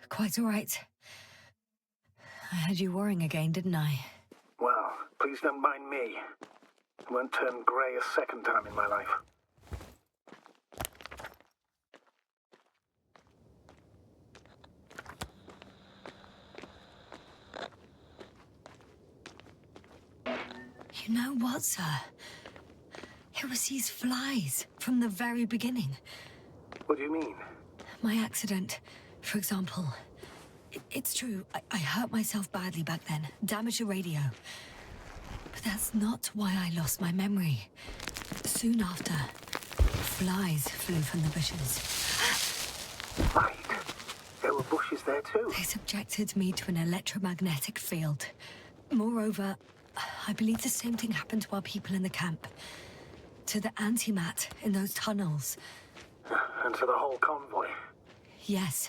Quite all right. I had you worrying again, didn't I? Well, please don't mind me. I won't turn grey a second time in my life. You know what, sir? It was these flies from the very beginning. What do you mean? My accident, for example. It's true, I hurt myself badly back then, damaged the radio. But that's not why I lost my memory. Soon after, flies flew from the bushes. Right. There were bushes there too. They subjected me to an electromagnetic field. Moreover, I believe the same thing happened to our people in the camp. To the antimat in those tunnels. And to the whole convoy. Yes.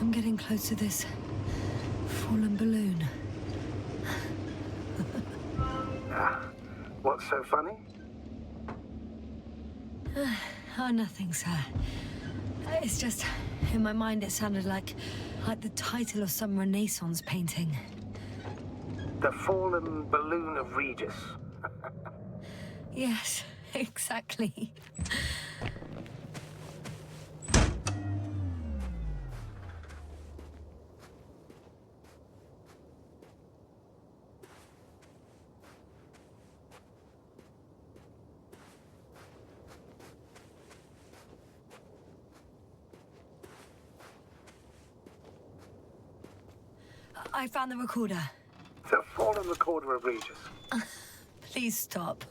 I'm getting close to this fallen balloon. What's so funny? Oh, nothing, sir. It's just, in my mind it sounded like the title of some Renaissance painting. The fallen balloon of Regis. Yes, exactly. I found the recorder. The fallen recorder of Regis. Please stop.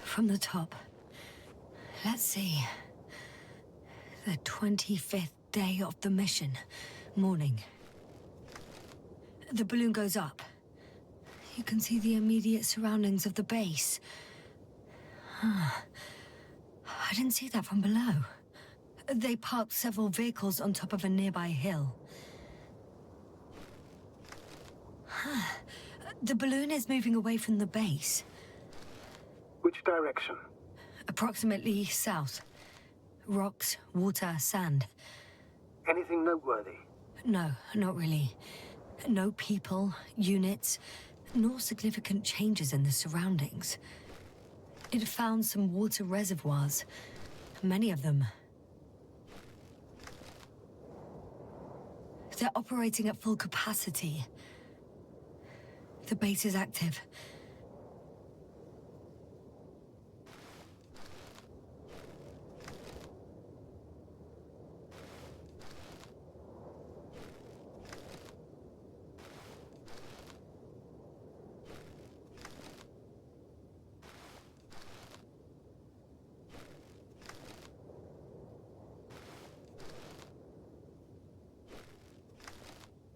From the top. Let's see. The 25th day of the mission. Morning. The balloon goes up. You can see the immediate surroundings of the base. I didn't see that from below. They parked several vehicles on top of a nearby hill. The balloon is moving away from the base. Which direction? Approximately south. Rocks, water, sand. Anything noteworthy? No, not really. No people, units, nor significant changes in the surroundings. It found some water reservoirs, many of them. They're operating at full capacity. The base is active.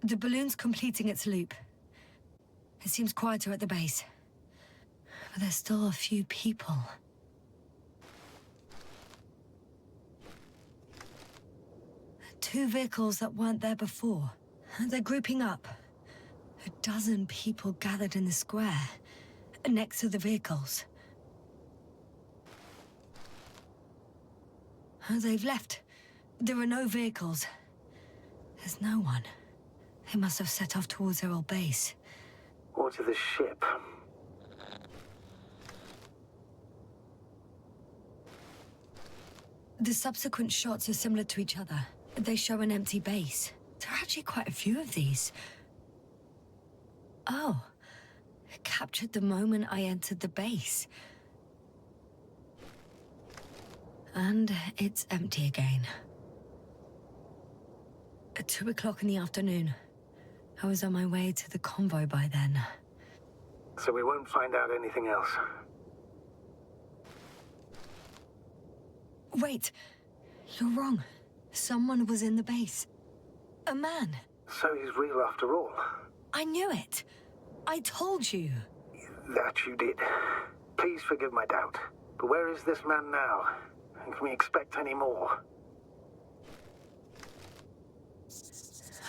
The balloon's completing its loop. It seems quieter at the base. But there's still a few people. Two vehicles that weren't there before. They're grouping up. A dozen people gathered in the square, next to the vehicles. They've left. There are no vehicles. There's no one. They must have set off towards their old base. Or to the ship. The subsequent shots are similar to each other. They show an empty base. There are actually quite a few of these. Oh. It captured the moment I entered the base. And it's empty again. At 2 o'clock in the afternoon. I was on my way to the convoy by then. So we won't find out anything else. Wait. You're wrong. Someone was in the base. A man. So he's real after all. I knew it. I told you. That you did. Please forgive my doubt. But where is this man now? And can we expect any more?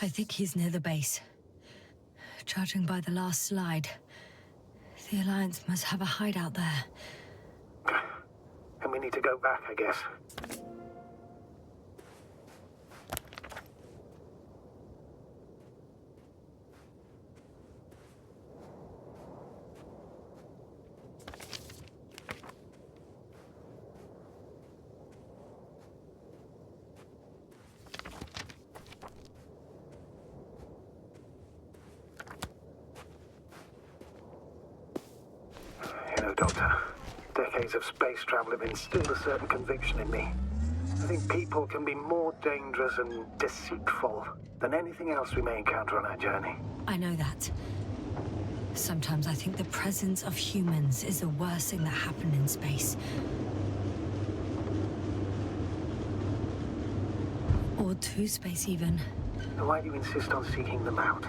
I think he's near the base. Judging by the last slide, the Alliance must have a hideout there. And we need to go back, I guess. You know, Doctor, decades of space travel have instilled a certain conviction in me. I think people can be more dangerous and deceitful than anything else we may encounter on our journey. I know that. Sometimes I think the presence of humans is the worst thing that happened in space. Or to space, even. Then why do you insist on seeking them out?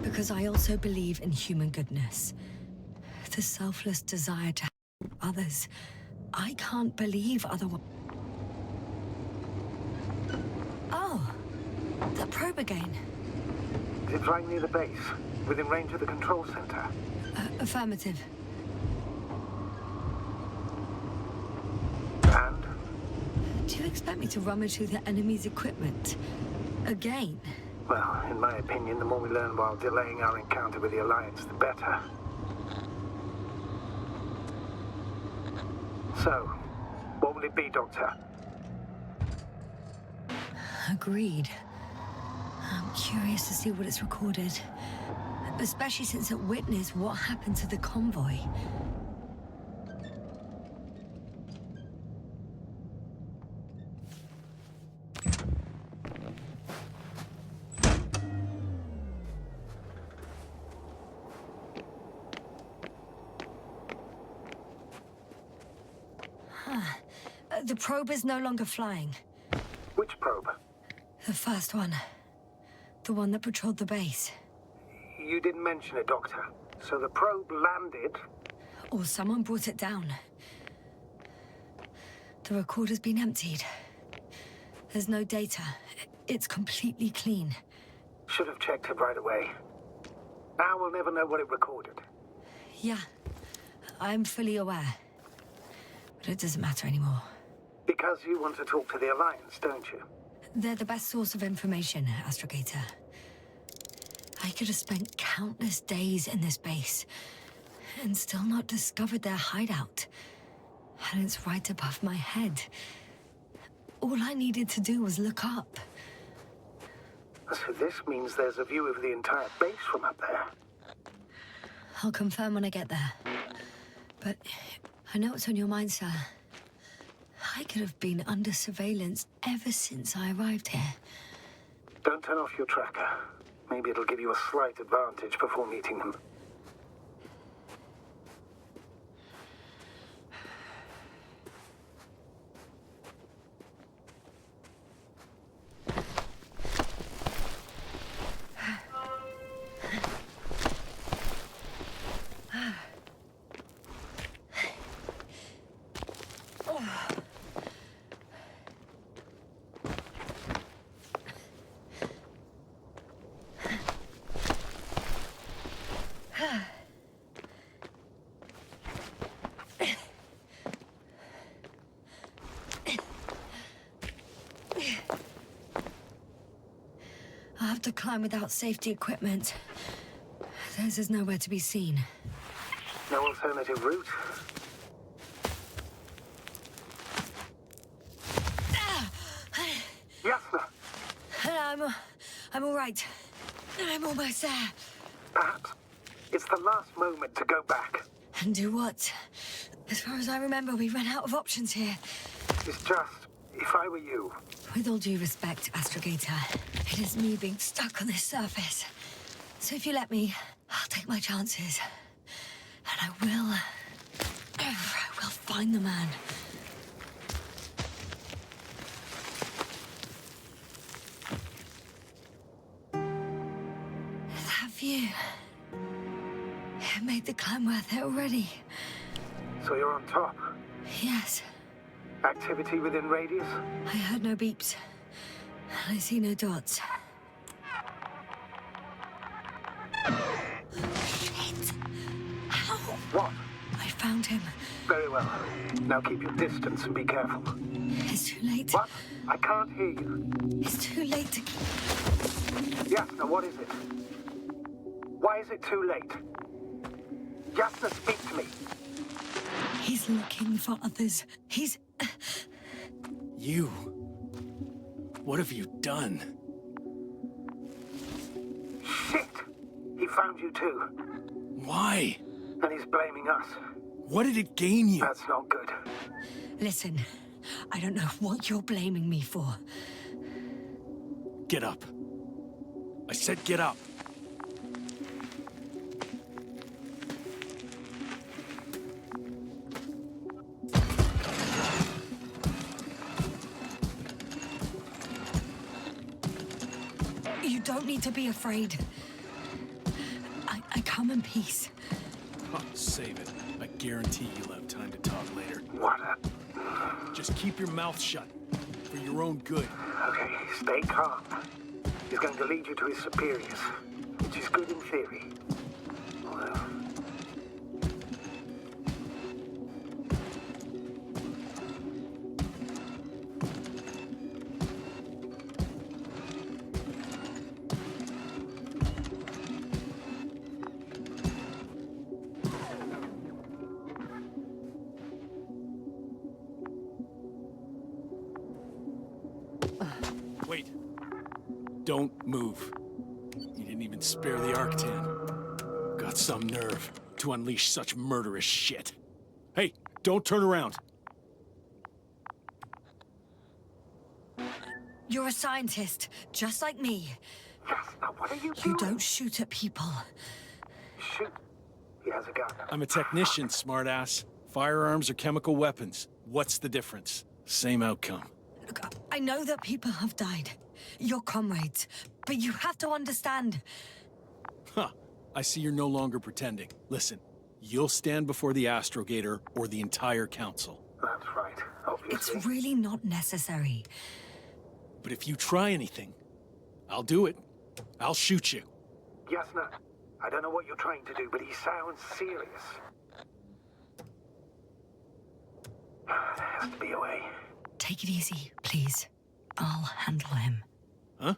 Because I also believe in human goodness. The selfless desire to help others. I can't believe otherwise. Oh, the probe again. Is it flying near the base? Within range of the control center? Affirmative. And? Do you expect me to rummage through the enemy's equipment? Again? Well, in my opinion, the more we learn while delaying our encounter with the Alliance, the better. So, what will it be, Doctor? Agreed. I'm curious to see what it's recorded. Especially since it witnessed what happened to the convoy. The probe is no longer flying. Which probe? The first one. The one that patrolled the base. You didn't mention it, Doctor. So the probe landed. Or someone brought it down. The recorder's been emptied. There's no data. It's completely clean. Should have checked it right away. Now we'll never know what it recorded. Yeah, I'm fully aware. But it doesn't matter anymore. Because you want to talk to the Alliance, don't you? They're the best source of information, Astrogator. I could have spent countless days in this base and still not discovered their hideout. And it's right above my head. All I needed to do was look up. So this means there's a view of the entire base from up there. I'll confirm when I get there. But I know what's on your mind, sir. I could have been under surveillance ever since I arrived here. Don't turn off your tracker. Maybe it'll give you a slight advantage before meeting them. I'll have to climb without safety equipment. Theirs is nowhere to be seen. No alternative route? Yasna! I'm all right. I'm almost there. Perhaps it's the last moment to go back. And do what? As far as I remember, we ran out of options here. It's just, if I were you... With all due respect, Astrogator, it is me being stuck on this surface. So if you let me, I'll take my chances. And I will find the man. That view. It made the climb worth it already. So you're on top? Yes. Activity within radius? I heard no beeps. And I see no dots. Shit! How? What? I found him. Very well. Now keep your distance and be careful. It's too late. What? I can't hear you. It's too late to... Yasna, what is it? Why is it too late? Yasna, speak to me. He's looking for others. He's... You... What have you done? Shit! He found you too. Why? And he's blaming us. What did it gain you? That's not good. Listen, I don't know what you're blaming me for. Get up. I said get up. You don't need to be afraid. I come in peace. Oh, save it. I guarantee you'll have time to talk later. What a... Just keep your mouth shut. For your own good. Okay, stay calm. He's going to lead you to his superiors, which is good in theory. Well... Wait. Don't move. You didn't even spare the Arctan. Got some nerve to unleash such murderous shit. Hey, don't turn around. You're a scientist, just like me. Yasna, what are you doing? You don't shoot at people. Shoot. He has a gun. I'm a technician, smartass. Firearms or chemical weapons. What's the difference? Same outcome. Look, I know that people have died. Your comrades. But you have to understand. Huh. I see you're no longer pretending. Listen, you'll stand before the Astrogator or the entire council. That's right, obviously. It's really not necessary. But if you try anything, I'll do it. I'll shoot you. Yasna, I don't know what you're trying to do, but he sounds serious. There has to be a way. Take it easy, please. I'll handle him. Huh?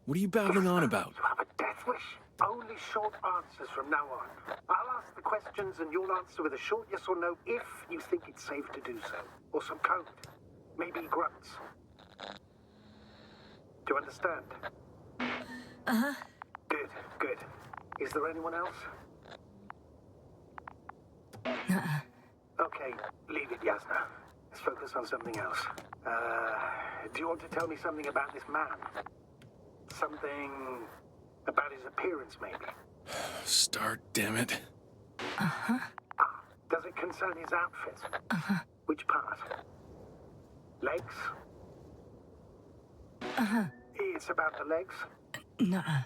What are you babbling on about? You have a death wish? Only short answers from now on. I'll ask the questions and you'll answer with a short yes or no if you think it's safe to do so. Or some code. Maybe grunts. Do you understand? Uh-huh. Good, good. Is there anyone else? Okay, leave it, Yasna. Let's focus on something else. Do you want to tell me something about this man? Something about his appearance, maybe? Start, damn it. Uh-huh. Ah, does it concern his outfit? Uh-huh. Which part? Legs? Uh-huh. It's about the legs? Nuh-uh.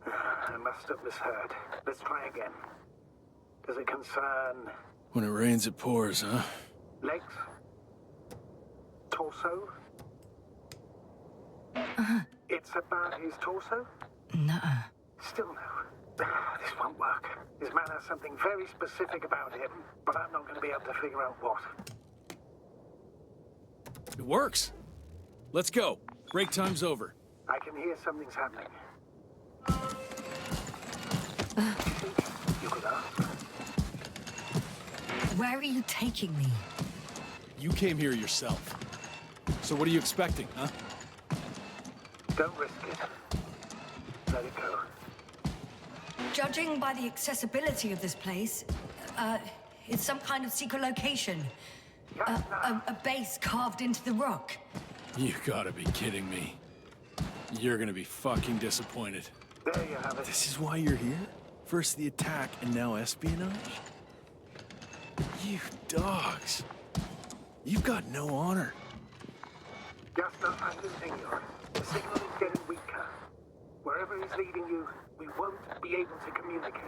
I must have misheard. Let's try again. Does it concern... When it rains, it pours, huh? legs? torso? It's about his torso? Nuh-uh. Still no. This won't work. This man has something very specific about him, but I'm not going to be able to figure out what. It works. Let's go. Break time's over. I can hear something's happening. You could ask. Where are you taking me? You came here yourself. So what are you expecting, huh? Don't risk it. Let it go. Judging by the accessibility of this place, it's some kind of secret location. A base carved into the rock. You gotta be kidding me. You're gonna be fucking disappointed. There you have it. This is why you're here? First the attack and now espionage? You dogs. You've got no honor. Jasper, I'm losing you. The signal is getting weaker. Wherever he's leading you, we won't be able to communicate.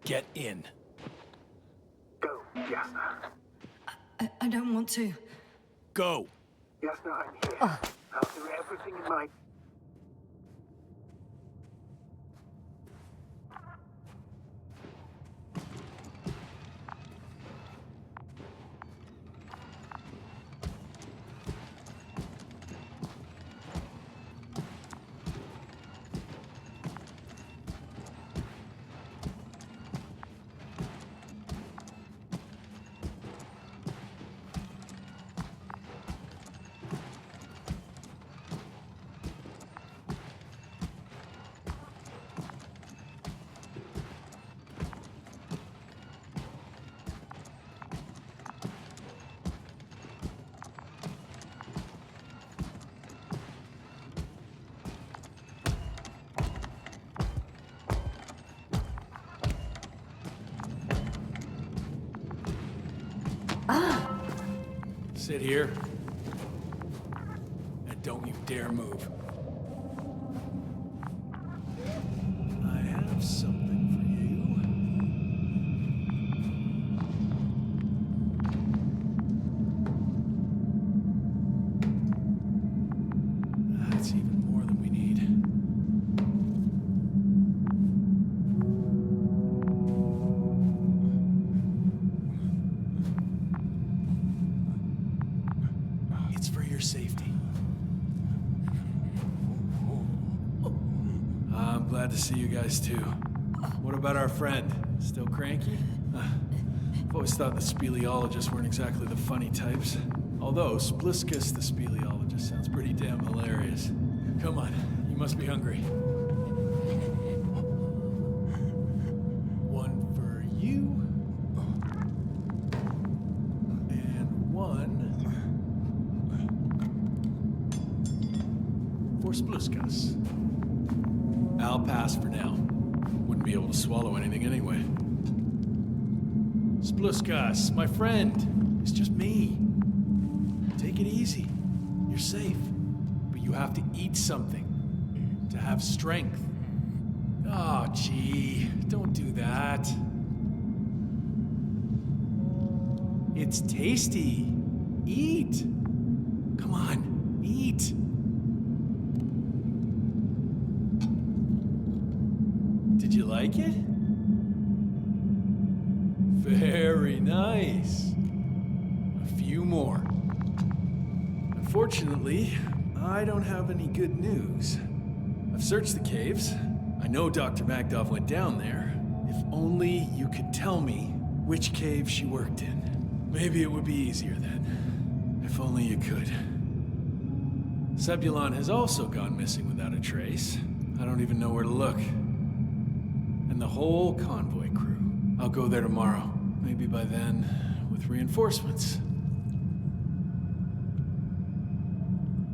Get in. Go, Jasper. I don't want to. Go. Jasper, I'm here. I'll do everything in my... Sit here. And don't you dare move. I have something for you. That's even more than we need. It's for your safety. I'm glad to see you guys too. What about our friend? Still cranky? I've always thought the speleologists weren't exactly the funny types. Although Spliskus the speleologist sounds pretty damn hilarious. Come on, you must be hungry. One for you. And one for Spliskus. I'll pass for now. Wouldn't be able to swallow anything anyway. Spliskus, my friend. It's just me. Take it easy. You're safe. But you have to eat something to have strength. Oh, gee. Don't do that. It's tasty. Eat. Come on, eat. Did you like it? Very nice. A few more. Unfortunately, I don't have any good news. I've searched the caves. I know Dr. Magdov went down there. If only you could tell me which cave she worked in. Maybe it would be easier then. If only you could. Zebulon has also gone missing without a trace. I don't even know where to look. And the whole convoy crew. I'll go there tomorrow. Maybe by then, with reinforcements.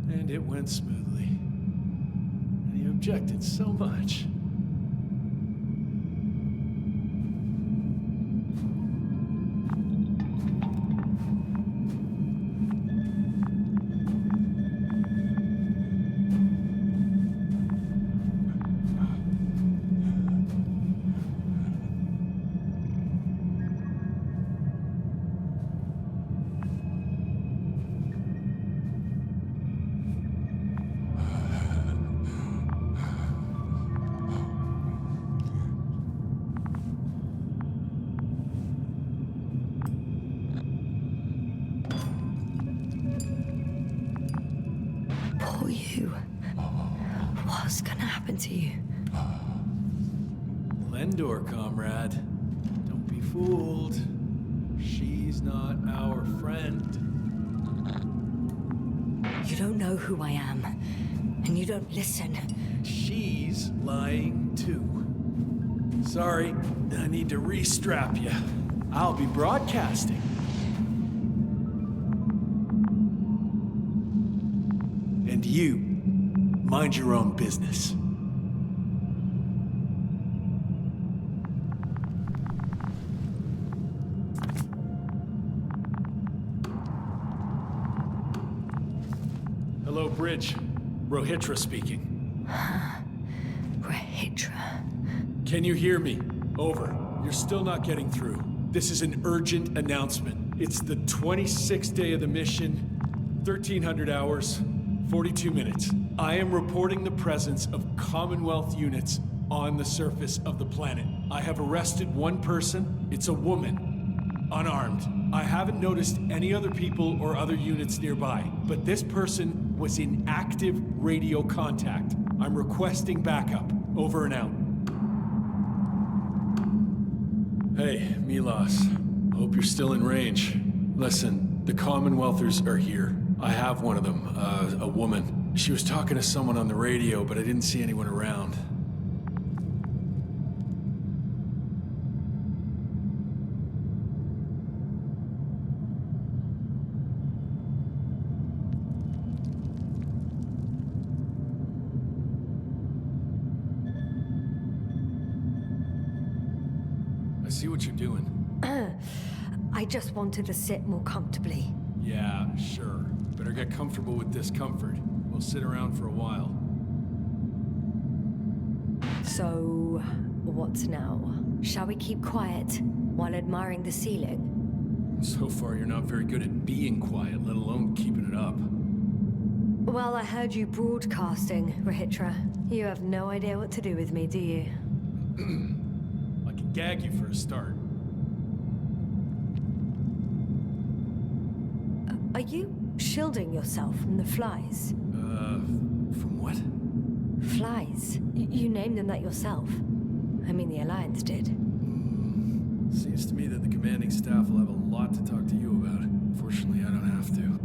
And it went smoothly. And you objected so much. What's gonna happen to you? Lendor, comrade. Don't be fooled. She's not our friend. You don't know who I am, and you don't listen. She's lying too. Sorry, I need to re-strap you. I'll be broadcasting. And you, mind your own business. Hello, Bridge. Rohitra speaking. Rohitra. Can you hear me? Over. You're still not getting through. This is an urgent announcement. It's the 26th day of the mission, 1300 hours, 42 minutes. I am reporting the presence of Commonwealth units on the surface of the planet. I have arrested one person. It's a woman, unarmed. I haven't noticed any other people or other units nearby, but this person was in active radio contact. I'm requesting backup. Over and out. Hey, Milos. Hope you're still in range. Listen, the Commonwealthers are here. I have one of them, a woman. She was talking to someone on the radio, but I didn't see anyone around. I see what you're doing. I just wanted to sit more comfortably. Yeah, sure. Better get comfortable with discomfort. We'll sit around for a while. So, what now? Shall we keep quiet while admiring the ceiling? So far, you're not very good at being quiet, let alone keeping it up. Well, I heard you broadcasting, Rohitra. You have no idea what to do with me, do you? I can gag you for a start. Are you shielding yourself from the flies? From what? Flies? You named them that yourself. I mean, the Alliance did. Seems to me that the commanding staff will have a lot to talk to you about. Fortunately, I don't have to.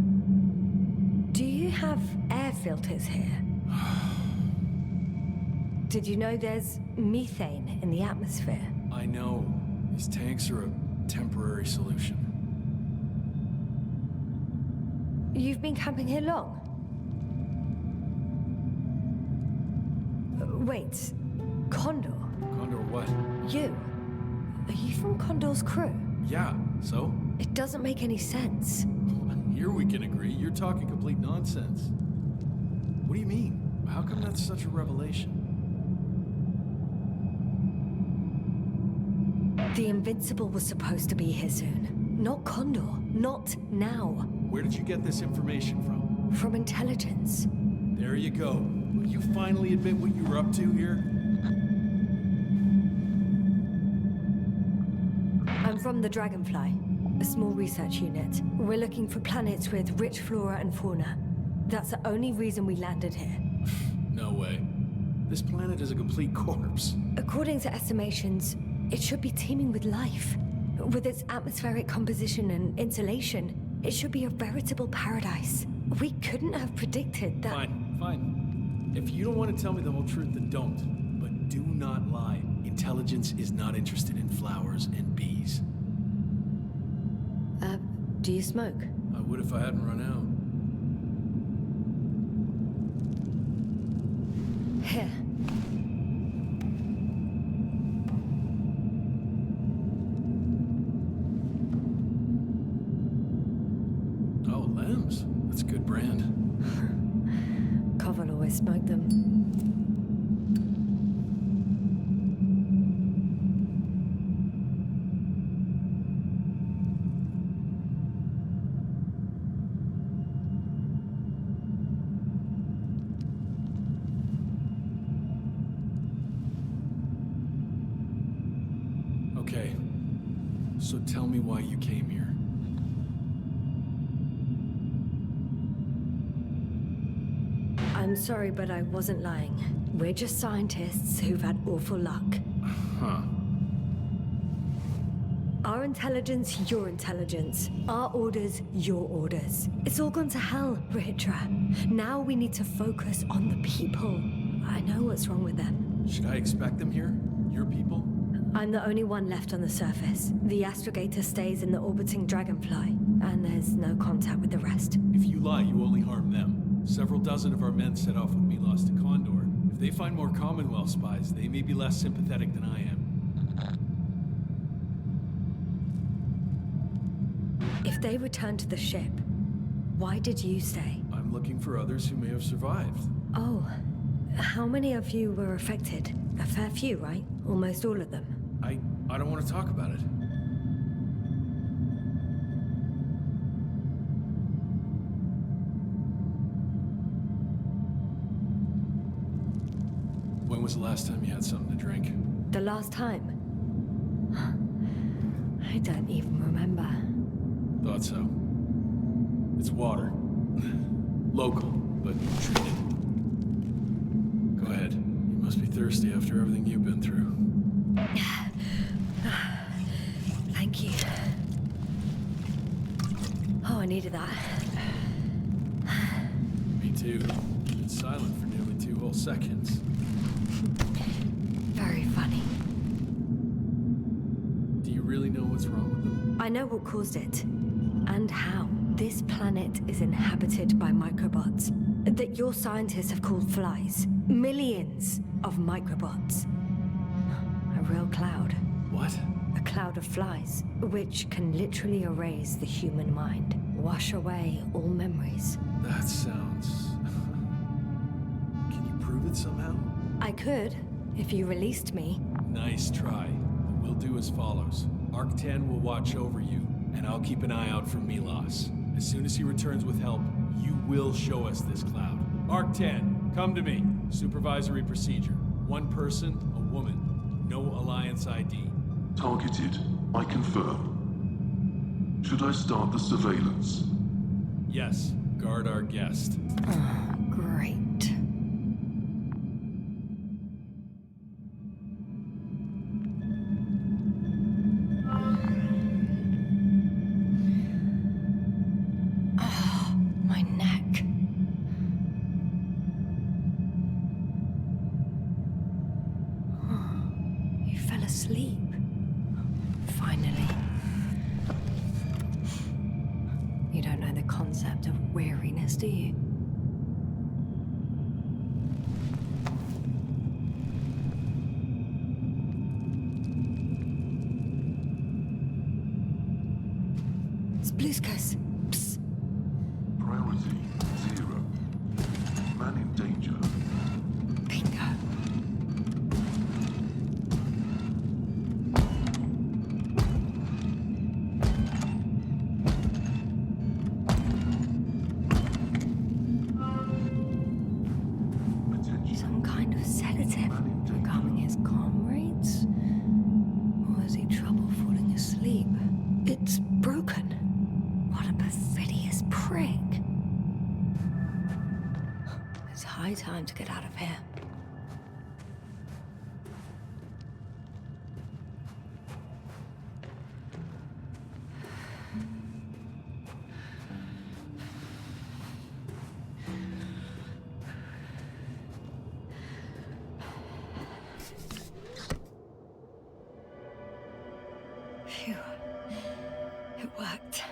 Do you have air filters here? Did you know there's methane in the atmosphere? I know. These tanks are a temporary solution. You've been camping here long? Wait, Condor? Condor what? You? Are you from Condor's crew? Yeah, so? It doesn't make any sense. Here we can agree. You're talking complete nonsense. What do you mean? How come that's such a revelation? The Invincible was supposed to be here soon. Not Condor. Not now. Where did you get this information from? From intelligence. There you go. Will you finally admit what you were up to here? I'm from the Dragonfly, a small research unit. We're looking for planets with rich flora and fauna. That's the only reason we landed here. No way. This planet is a complete corpse. According to estimations, it should be teeming with life. With its atmospheric composition and insulation, it should be a veritable paradise. We couldn't have predicted that. Fine, fine. If you don't want to tell me the whole truth, then don't. But do not lie. Intelligence is not interested in flowers and bees. Do you smoke? I would if I hadn't run out. Here. Oh, Lambs. That's a good brand. Koval always smoked them. Okay. So tell me why you came here. I'm I'm sorry, but I wasn't lying. We're just scientists who've had awful luck. Huh. Our intelligence, your intelligence. Our orders, your orders. It's all gone to hell, Rahitra. Now we need to focus on the people. I know what's wrong with them. Should I expect them here? Your people? I'm the only one left on the surface. The astrogator stays in the orbiting dragonfly, and there's no contact with the rest. If you lie, you only harm them. Several dozen of our men set off with Milos to Condor. If they find more Commonwealth spies, they may be less sympathetic than I am. If they return to the ship, why did you stay? I'm looking for others who may have survived. Oh, how many of you were affected? A fair few, right? Almost all of them. I don't want to talk about it. When was the last time you had something to drink? The last time? I don't even remember. Thought so. It's water. Local, but treated. Go ahead. You must be thirsty after everything you've been through. Thank you. Oh, I needed that. Me too. Been silent for nearly 2 whole seconds. Very funny. Do you really know what's wrong with them? I know what caused it. And how. This planet is inhabited by microbots that your scientists have called flies. Millions of microbots. A real cloud. What? A cloud of flies, which can literally erase the human mind. Wash away all memories. That sounds... Can you prove it somehow? I could, if you released me. Nice try. But we'll do as follows. Arc-10 will watch over you, and I'll keep an eye out for Milos. As soon as he returns with help, you will show us this cloud. Arc-10, come to me. Supervisory procedure. 1 person, a woman. No Alliance ID. Targeted. I confirm. Should I start the surveillance? Yes, guard our guest. Great. Oh, my neck. You fell asleep. Finally. You don't know the concept of weariness, do you? Spluskas. Psst. Priority 0. Man in danger. Bingo. Attention. Some kind of sedative for calming his comrades? Or has he trouble falling asleep? It's broken. What a perfidious prick. It's high time to get out of here. Phew. It worked.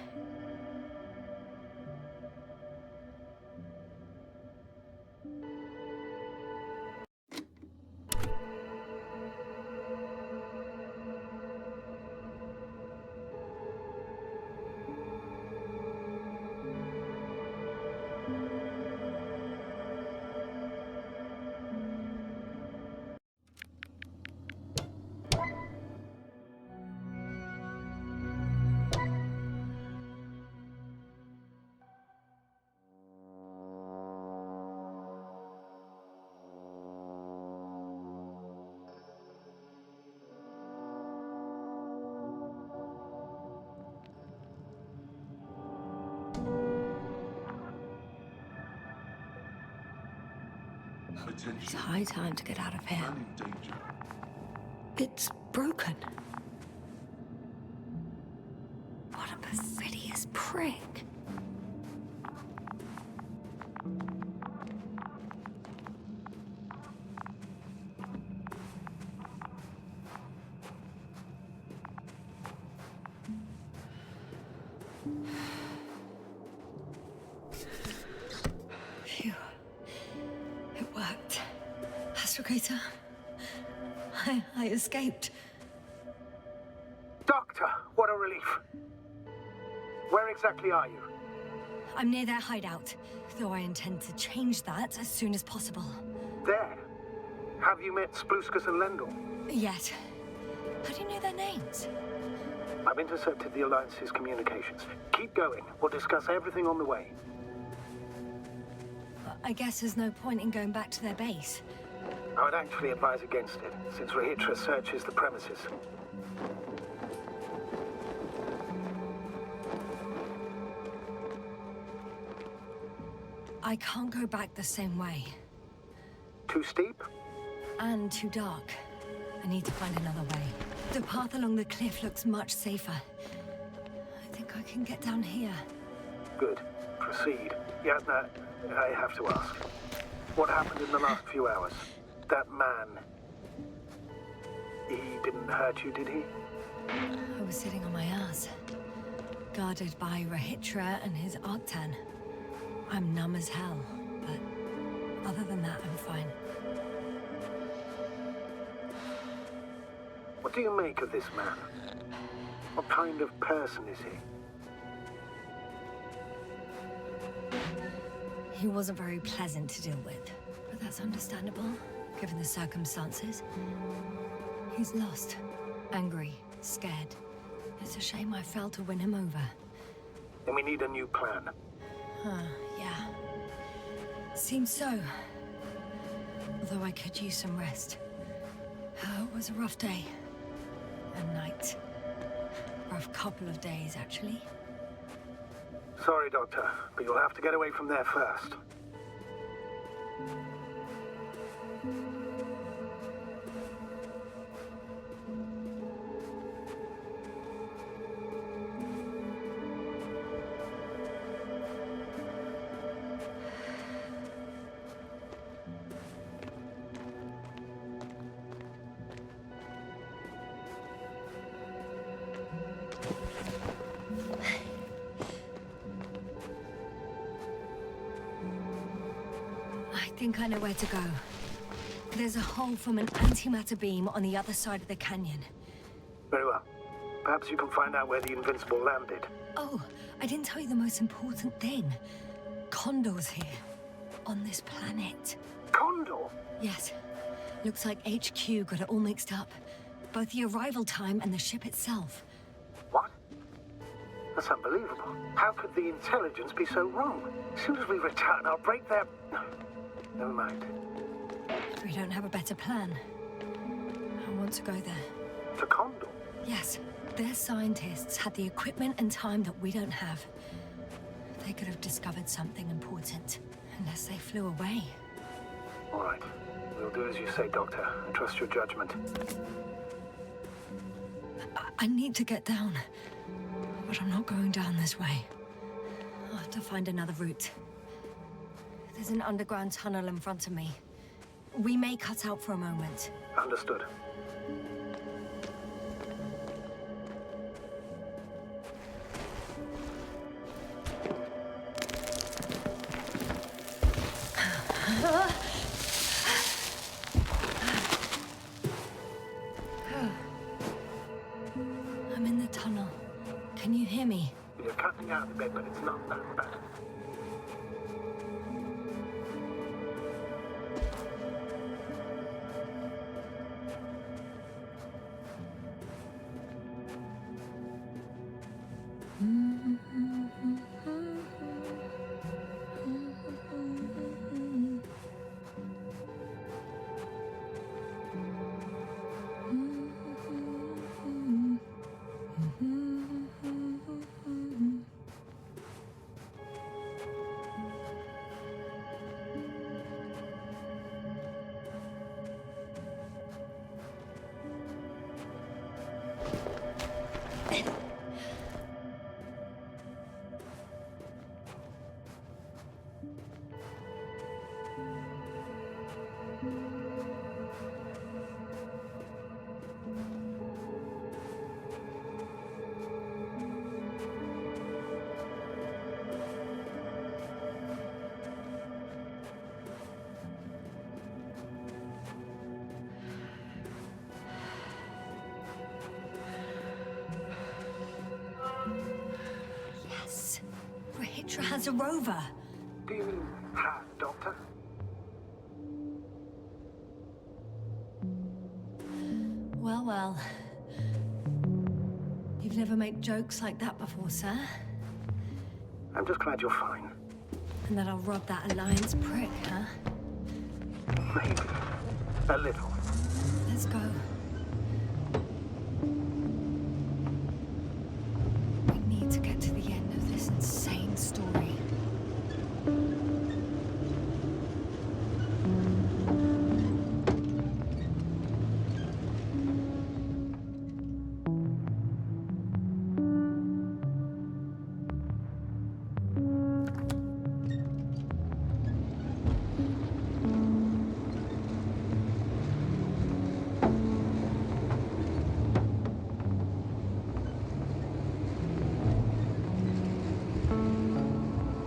It's Attention. high time to get out of here. Man in danger. It's broken. What a perfidious prick. Phew. It worked. Astrogator. I escaped. Doctor, what a relief. Where exactly are you? I'm near their hideout, though I intend to change that as soon as possible. There. Have you met Spluskus and Lendl? Yet. How do you know their names? I've intercepted the Alliance's communications. Keep going. We'll discuss everything on the way. I guess there's no point in going back to their base. I would actually advise against it, since Rahitra searches the premises. I can't go back the same way. Too steep? And too dark. I need to find another way. The path along the cliff looks much safer. I think I can get down here. Good. Proceed. Yasna, I have to ask. What happened in the last few hours? That man... He didn't hurt you, did he? I was sitting on my ass, guarded by Rahitra and his Arctan. I'm numb as hell, but other than that, I'm fine. What do you make of this man? What kind of person is he? He wasn't very pleasant to deal with, but that's understandable, given the circumstances. He's lost, angry, scared. It's a shame I failed to win him over. Then we need a new plan. Yeah. Seems so. Although I could use some rest. It was a rough day. And night. Rough couple of days, actually. Sorry, Doctor, but you'll have to get away from there first. I think I know where to go. There's a hole from an antimatter beam on the other side of the canyon. Very well. Perhaps you can find out where the Invincible landed. Oh, I didn't tell you the most important thing. Condor's here. On this planet. Condor? Yes. Looks like HQ got it all mixed up. Both the arrival time and the ship itself. What? That's unbelievable. How could the intelligence be so wrong? As soon as we return, I'll break their... Never mind. If we don't have a better plan, I want to go there. To Condor? Yes. Their scientists had the equipment and time that we don't have. They could have discovered something important, unless they flew away. All right. We'll do as you say, Doctor. I trust your judgment. I need to get down, but I'm not going down this way. I'll have to find another route. There's an underground tunnel in front of me. We may cut out for a moment. Understood. I'm in the tunnel. Can you hear me? You're cutting out a bit, but it's not that bad. Petra has a rover. Do you mean have, Doctor? Well, well. You've never made jokes like that before, sir. I'm just glad you're fine. And that I'll rob that Alliance prick, huh? Maybe. A little. Let's go. We need to get to the end of this insane story.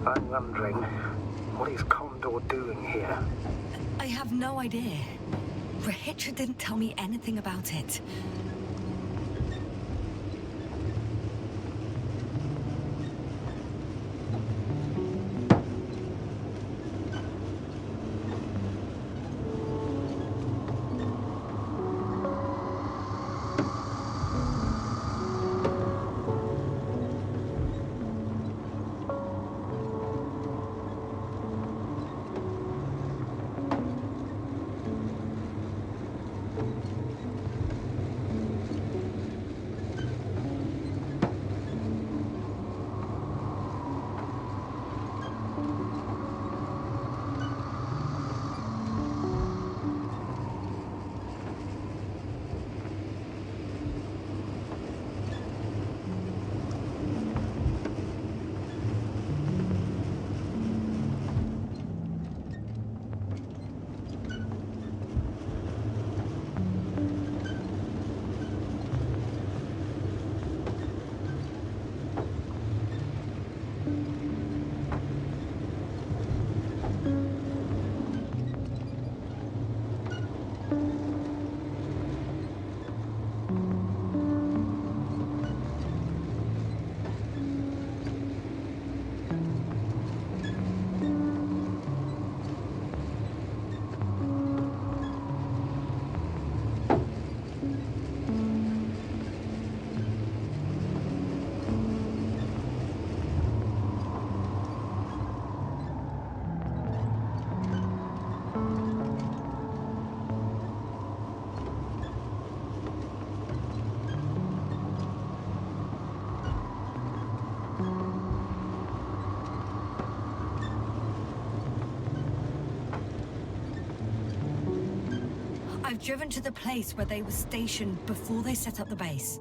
I'm wondering, what is Condor doing here? I have no idea. Rahitra didn't tell me anything about it. I've driven to the place where they were stationed before they set up the base.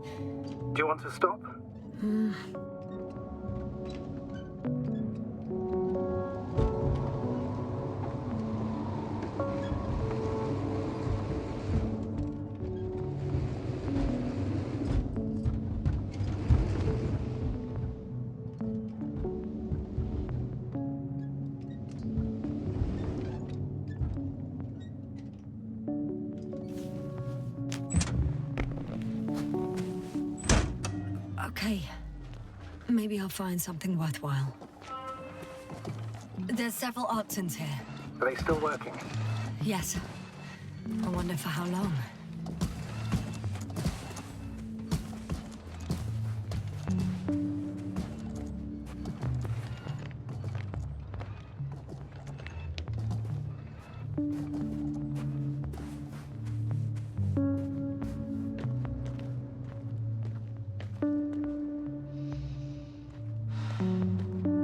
Do you want to stop? Okay. Maybe I'll find something worthwhile. There's several Arctons here. Are they still working? Yes. I wonder for how long.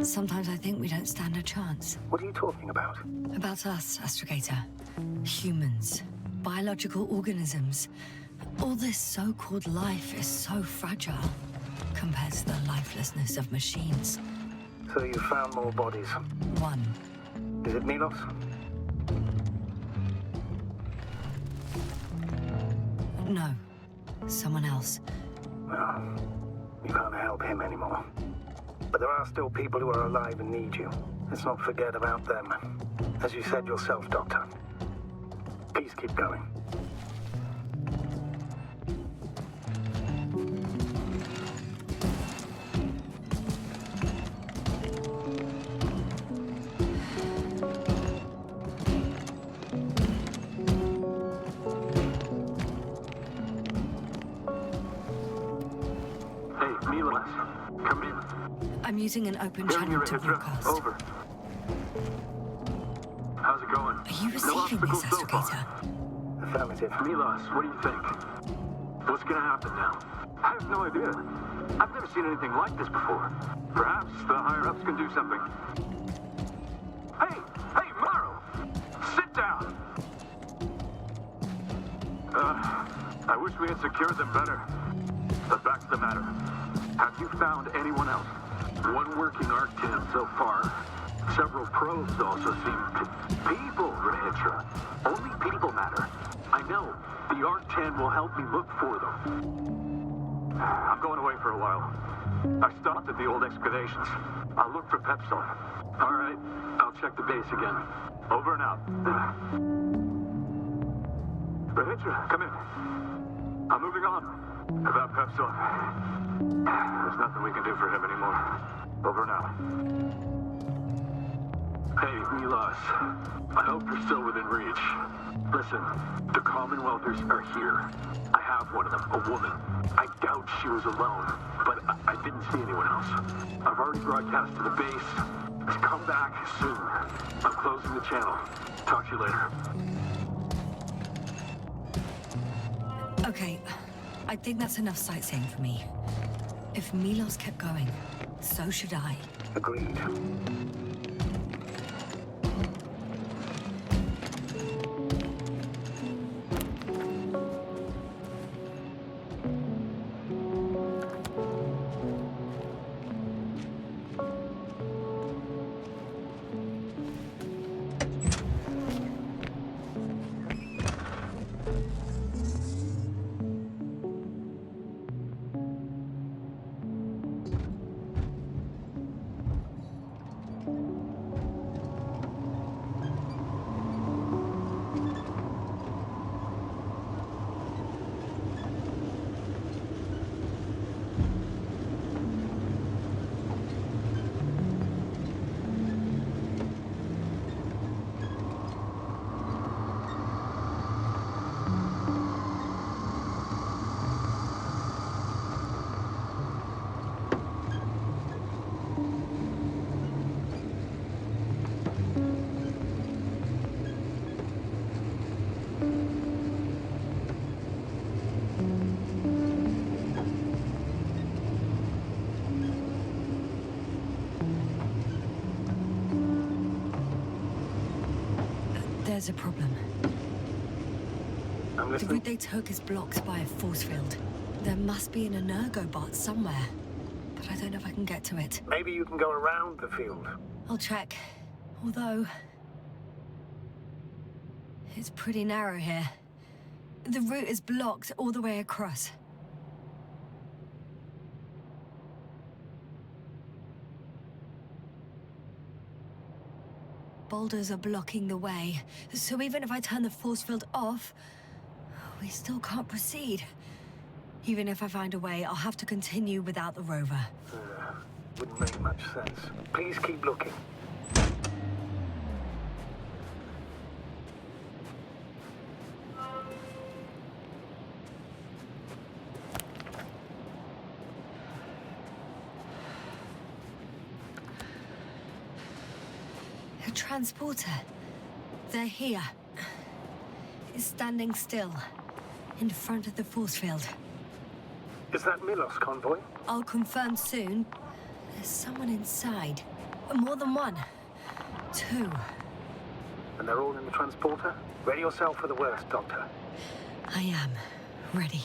Sometimes I think we don't stand a chance. What are you talking about? About us, Astrogator. Humans. Biological organisms. All this so-called life is so fragile compared to the lifelessness of machines. So you found more bodies. One. Is it Milos? No. Someone else. Well, you can't help him anymore. But there are still people who are alive and need you. Let's not forget about them. As you said yourself, Doctor. Please keep going. Milas, come in. I'm using an open Hearing you, channel to Rahitra. broadcast. Over. How's it going? Are you No receiving this, obstacles so far. astrogator? Affirmative. Milas, what do you think? What's gonna happen now? I have no idea. I've never seen anything like this before. Perhaps the higher-ups can do something. Hey, Morrow! Sit down! I wish we had secured them better. But back to the matter. Have you found anyone else? One working Arctan so far. Several probes also seem to... People, Rahitra. Only people matter. I know. The Arctan will help me look for them. I'm going away for a while. I stopped at the old excavations. I'll look for Pepsol. All right. I'll check the base again. Over and out. Rahitra, come in. I'm moving on. About Pepsol. There's nothing we can do for him anymore. Over and out. Hey, Milas. I hope you're still within reach. Listen, the Commonwealthers are here. I have one of them, a woman. I doubt she was alone, but I didn't see anyone else. I've already broadcast to the base. Just come back soon. I'm closing the channel. Talk to you later. Okay, I think that's enough sightseeing for me. If Milos kept going, so should I. Agreed. There's a problem. I'm The listening. route they took is blocked by a force field. There must be an energobot somewhere, but I don't know if I can get to it. Maybe you can go around the field. I'll check. Although... it's pretty narrow here. The route is blocked all the way across. Boulders are blocking the way, so even if I turn the force field off, we still can't proceed. Even if I find a way, I'll have to continue without the rover. Wouldn't make much sense. Please keep looking. A transporter. They're here. It's standing still, in front of the force field. Is that Milos convoy? I'll confirm soon. There's someone inside. More than one. Two. And they're all in the transporter? Ready yourself for the worst, Doctor. I am ready.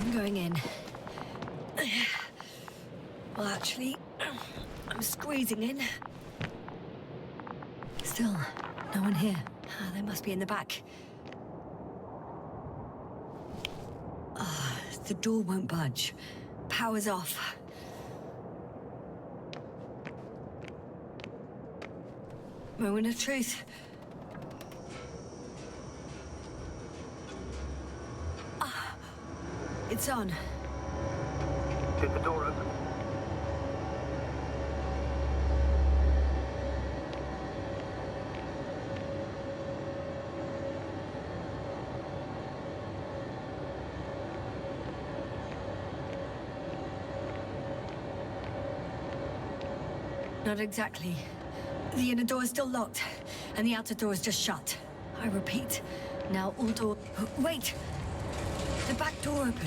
I'm going in. Well, actually, I'm squeezing in. Still, no one here. Ah, they must be in the back. The door won't budge. Power's off. Moment of truth. Ah. It's on. Did the door open? Not exactly. The inner door is still locked, and the outer door is just shut. I repeat, now all door... Wait! The back door open.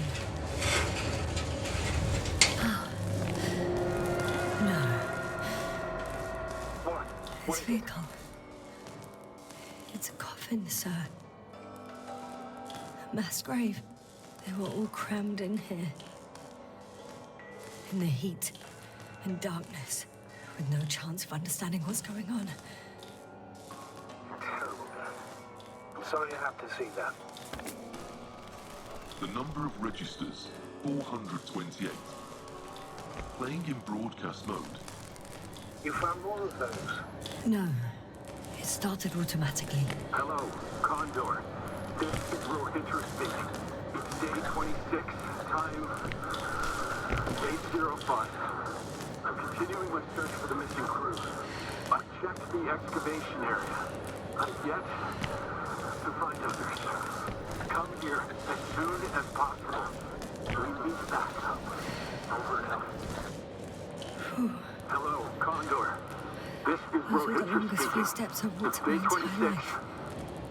Oh. No. What? This vehicle. It's a coffin, sir. A mass grave. They were all crammed in here. In the heat and darkness, with no chance of understanding what's going on. Terrible, Dan. I'm sorry you have to see that. The number of registers, 428. Playing in broadcast mode. You found more of those? No. It started automatically. Hello, Condor. This is Rohitra speaking. It's day 26, time 8:05. I'm continuing my search for the missing crew. I've checked the excavation area. I've yet to find others. Come here as soon as possible. We need backup. Over and out. Hello, Condor. This is Those were the Rohitra longest few speaking. steps I've It's walked day in my entire 26. life.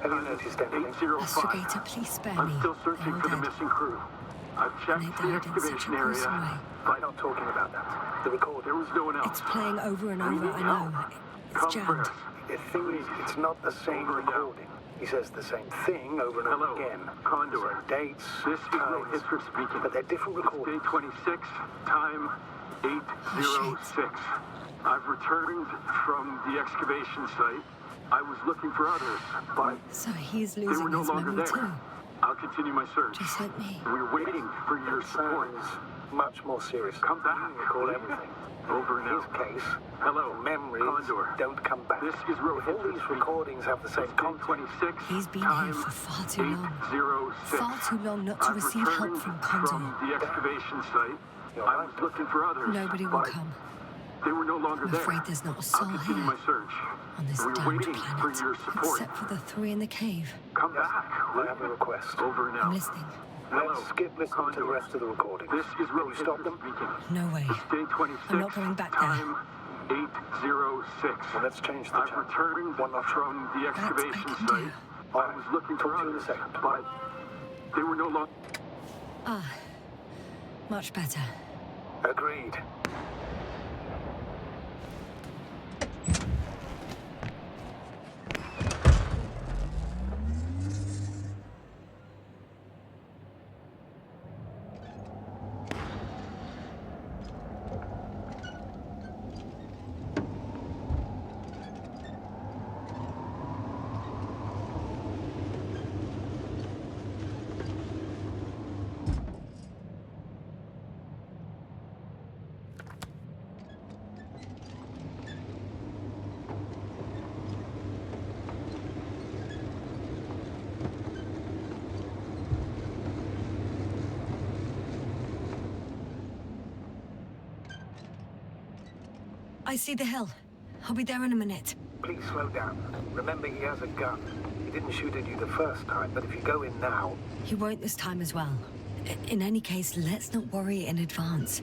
Have you noticed anything? 8:05. Astrogator, please spare me. I'm still They're searching all for the dead. missing crew. I've And checked they the died in such a excavation gruesome area. way. I'm not talking about that. The recorder. There was no one else. It's playing over and We over, need I know. help. It's Come jammed. first. The thing is, it's not the same Over and out. recording. He says the same thing over and over Hello, again. Condor. Same dates, This is times, Rohitra speaking. but they're different It's day recordings. 26, time 8:06. I've returned from the excavation site. I was looking for others, but So he's they were losing no his longer memory there. too. I'll continue my search. Just like me. We're waiting for your support. Sounds much more serious. Come back. You recall everything. Over and In his out. case, Hello, memories Condor. don't come back. This is If all Rohitra these speaking. recordings have the same It's day content, 26, He's been time here for far too long. 8:06. Far too long not to I've receive help returned from Condor. from the excavation site. You're I right. was looking for others. Nobody will but come. They were no longer I'm there. afraid there's not a soul I'll continue here my search. on this We're damned waiting for planet. your support. Except for the three in the cave. Come back. I have a request. Over and I'm out. listening. Hello, Let's skip listening to the Condor. rest of the recordings. This is Can you stop Rohitra them? speaking. No way. It's day 26. I'm not going back there. Time 8:06. Well, let's change the I've channel. returned One notch up. from the That I excavation can site. do. I was looking for Talk to you in a others, second. but they were no longer. Ah, much better. Agreed. I see the hill. I'll be there in a minute. Please slow down. Remember, he has a gun. He didn't shoot at you the first time, but if you go in now... He won't this time as well. In any case, let's not worry in advance.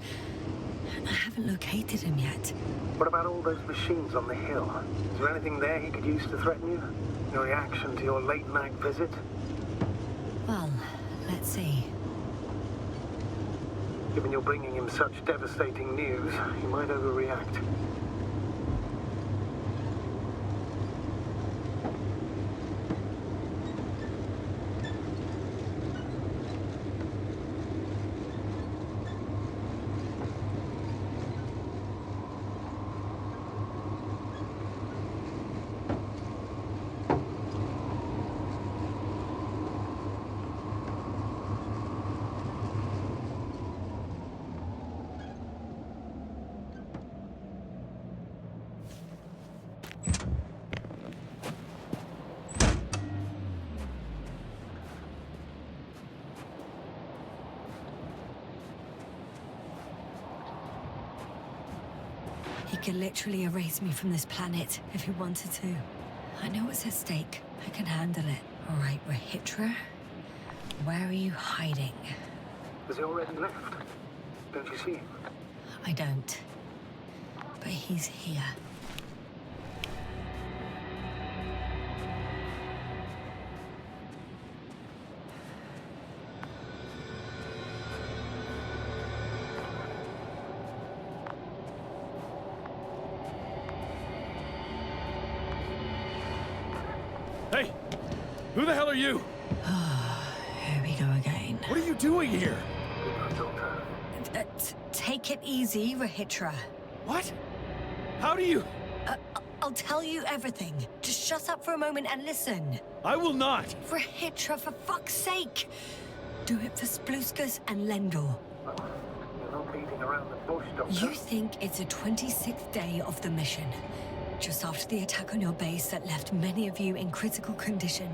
I haven't located him yet. What about all those machines on the hill? Is there anything there he could use to threaten you? Your reaction to your late-night visit? Well, let's see. Given you're bringing him such devastating news, he might overreact. He could literally erase me from this planet if he wanted to. I know what's at stake. I can handle it. All right, Rahitra. Where are you hiding? Has he already left? Don't you see him? I don't. But he's here. Hey! Who the hell are you? Here we go again. What are you doing here? Take it easy, Rahitra. What? How do you... I'll tell you everything. Just shut up for a moment and listen. I will not! Rahitra, for fuck's sake! Do it for Spluskus and Lendor. You're not beating around the bush, Doctor. You think it's the 26th day of the mission. Just after the attack on your base that left many of you in critical condition.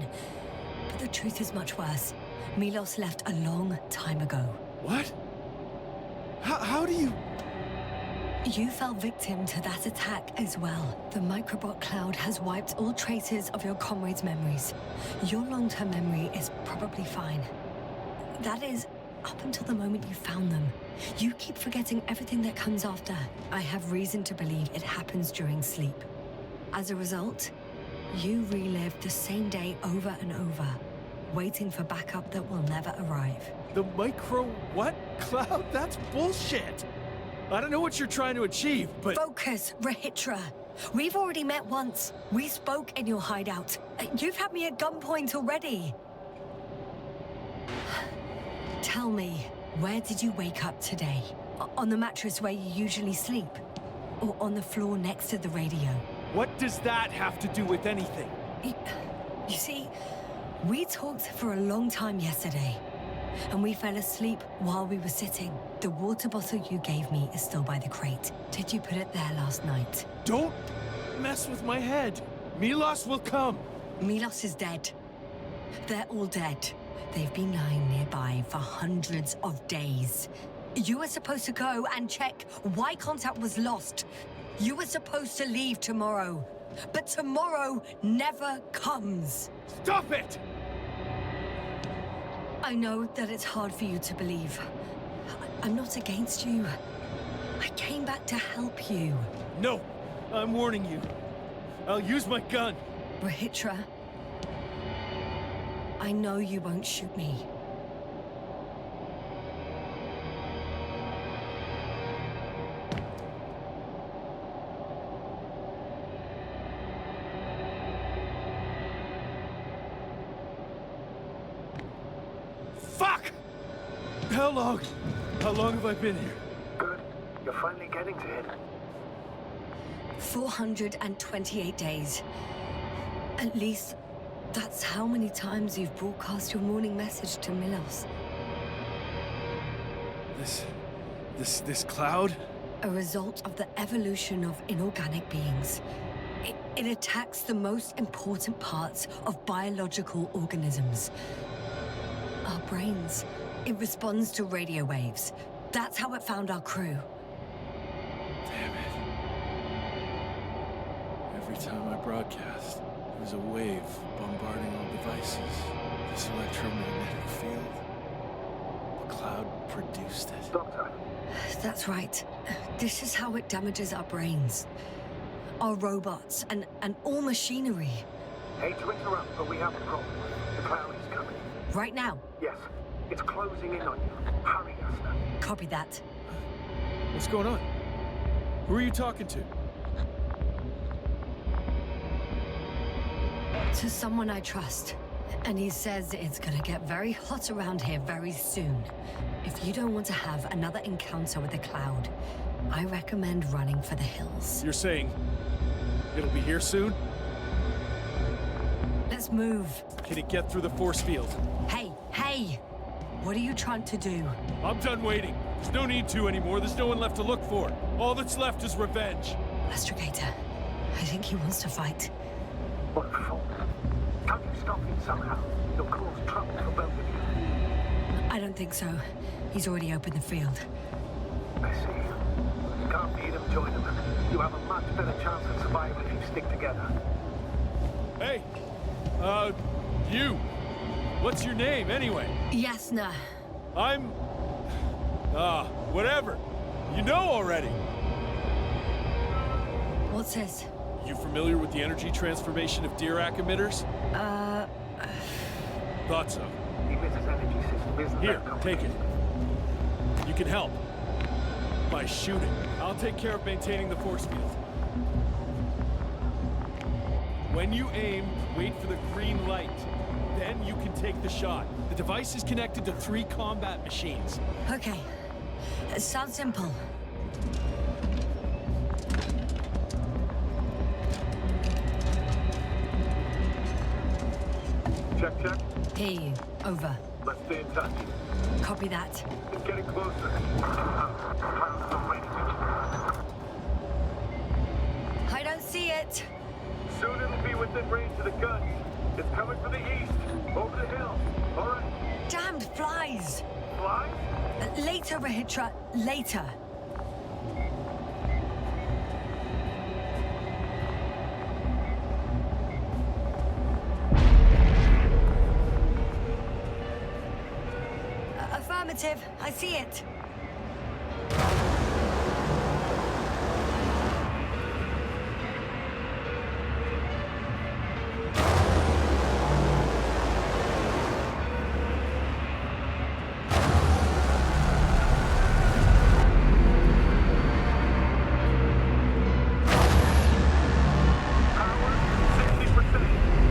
But the truth is much worse. Milos left a long time ago. What? How do you... You fell victim to that attack as well. The microbot cloud has wiped all traces of your comrades' memories. Your long-term memory is probably fine. That is, up until the moment you found them. You keep forgetting everything that comes after. I have reason to believe it happens during sleep. As a result, you relive the same day over and over, waiting for backup that will never arrive. The micro what? Cloud? That's bullshit! I don't know what you're trying to achieve, but... Focus, Rahitra. We've already met once. We spoke in your hideout. You've had me at gunpoint already. Tell me, where did you wake up today? On the mattress where you usually sleep? Or on the floor next to the radio? What does that have to do with anything? You see, we talked for a long time yesterday. And we fell asleep while we were sitting. The water bottle you gave me is still by the crate. Did you put it there last night? Don't mess with my head. Milos will come. Milos is dead. They're all dead. They've been lying nearby for hundreds of days. You were supposed to go and check why contact was lost. You were supposed to leave tomorrow. But tomorrow never comes. Stop it! I know that it's hard for you to believe. I'm not against you. I came back to help you. No, I'm warning you. I'll use my gun. Rahitra, I know you won't shoot me. Fuck! How long have I been here? Good. You're finally getting to him. 428 days. At least, that's how many times you've broadcast your morning message to Milos. This cloud? A result of the evolution of inorganic beings. It attacks the most important parts of biological organisms. Our brains. It responds to radio waves. That's how it found our crew. Damn it. Every time I broadcast, there was a wave bombarding all devices. This electromagnetic field. The cloud produced it. Doctor, That's right. This is how it damages our brains. Our robots and all machinery. hate to interrupt, but we have a problem. The cloud is coming. Right now. Yes, it's closing in on you. Hurry, Asta. Copy that. What's going on? Who are you talking to? To someone I trust. And he says it's gonna get very hot around here very soon. If you don't want to have another encounter with the cloud, I recommend running for the hills. You're saying it'll be here soon? Let's move. Can it get through the force field? Hey! What are you trying to do? I'm done waiting. There's no need to anymore. There's no one left to look for. All that's left is revenge. Astrogator, I think he wants to fight. What for? Can't you stop him somehow? You'll cause trouble for both of you. I don't think so. He's already opened the field. I see. You can't beat him, join him. You have a much better chance of survival if you stick together. Hey, you. What's your name, anyway? Yasna. I'm... whatever. You know already. What's this? You familiar with the energy transformation of Dirac emitters? Thought so. The emitter's energy system isn't Here, that take it. complicated. You can help. By shooting. I'll take care of maintaining the force field. When you aim, wait for the green light. Then you can take the shot. The device is connected to 3 combat machines. Okay. It sounds simple. Check, check. Hear you. Over. Let's stay in touch. Copy that. It's getting closer. Found some range. I don't see it. Soon it'll be within range of the guns. It's coming from the east, over the hill. All right. Damned flies. Fly? Later, Rahitra. Later. Affirmative. I see it.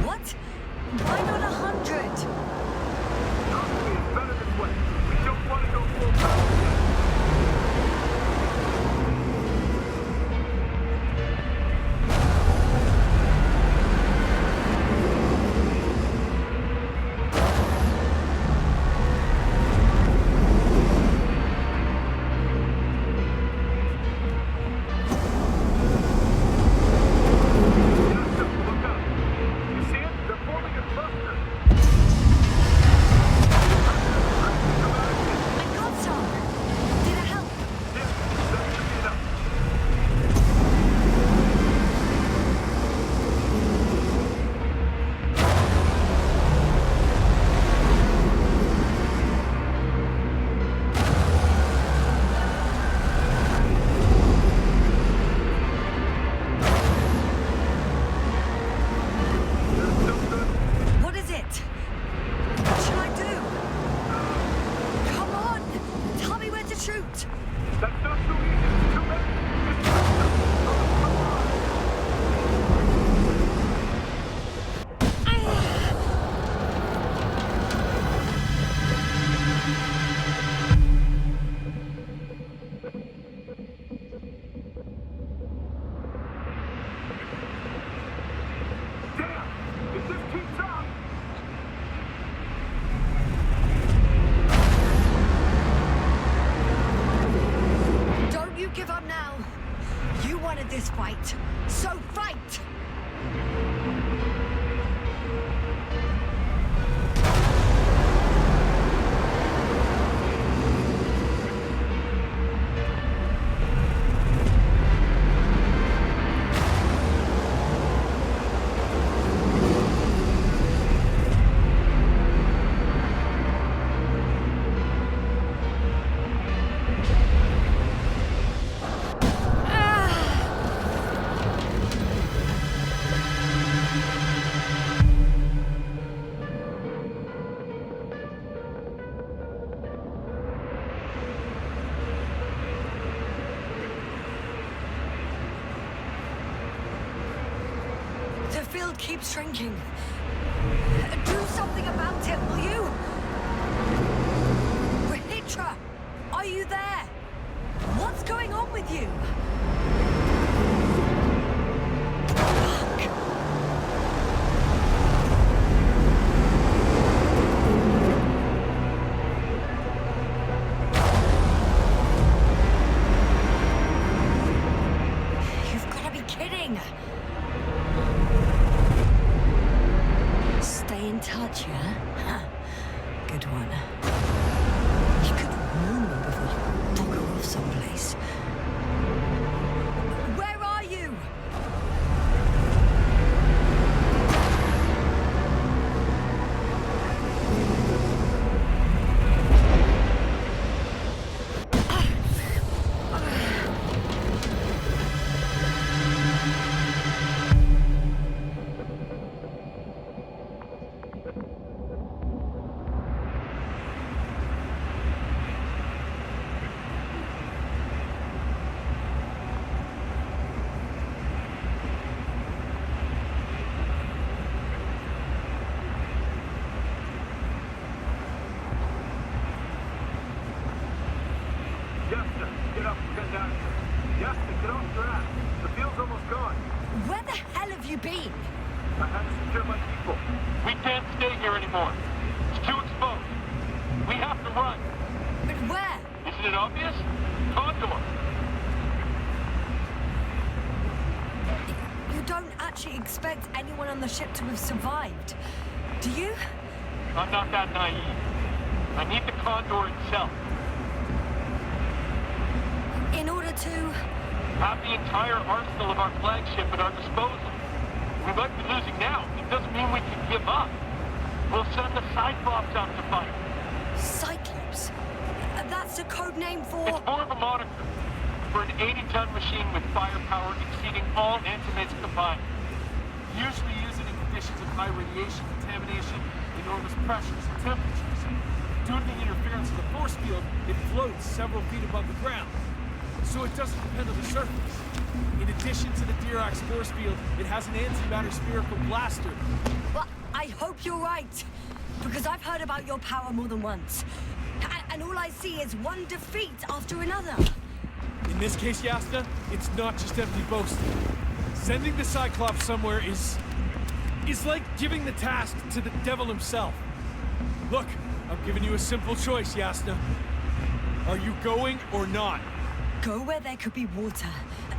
What? Why not 100? It's better this way. We don't want to go full power yet. Look up. You see it? They're forming a cluster. I got some. Did it help? Yeah, that should be enough. What is it? What should I do? Come on! Tell me where to shoot! That's not so easy. It's too many. Damn! If this keeps up, Don't you give up now! You wanted this fight, so fight! The field keeps shrinking. Do something about it, will you? Rahitra, are you there? What's going on with you? Fuck. You've got to be kidding. Stay in touch, yeah? Huh. Good one. You could warn me before you bugger off someplace. of my people. We can't stay here anymore. It's too exposed. We have to run. But where? Isn't it obvious? Condor. You don't actually expect anyone on the ship to have survived, do you? I'm not that naive. I need the Condor itself. In order to... Have the entire arsenal of our flagship at our disposal. We might be losing now. It doesn't mean we can give up. We'll send the Cyclops out to fight. Cyclops? That's a code name for... It's more of a moniker for an 80-ton machine with firepower exceeding all antimates combined. Usually used in conditions of high radiation contamination, enormous pressures and temperatures. Due to the interference of the force field, it floats several feet above the ground, so it doesn't depend on the surface. In addition to the Dirac's force field, it has an antimatter spherical blaster. Well, I hope you're right, because I've heard about your power more than once. And all I see is one defeat after another. In this case, Yasna, it's not just empty boasting. Sending the Cyclops somewhere is like giving the task to the devil himself. Look, I'm giving you a simple choice, Yasna. Are you going or not? Go where there could be water,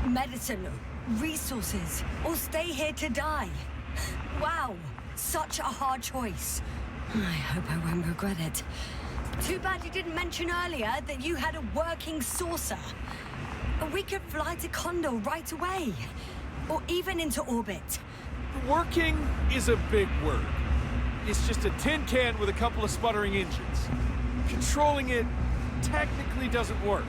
medicine, resources, or stay here to die. Wow, such a hard choice. I hope I won't regret it. Too bad you didn't mention earlier that you had a working saucer. We could fly to Condor right away, or even into orbit. Working is a big word. It's just a tin can with a couple of sputtering engines. Controlling it technically doesn't work.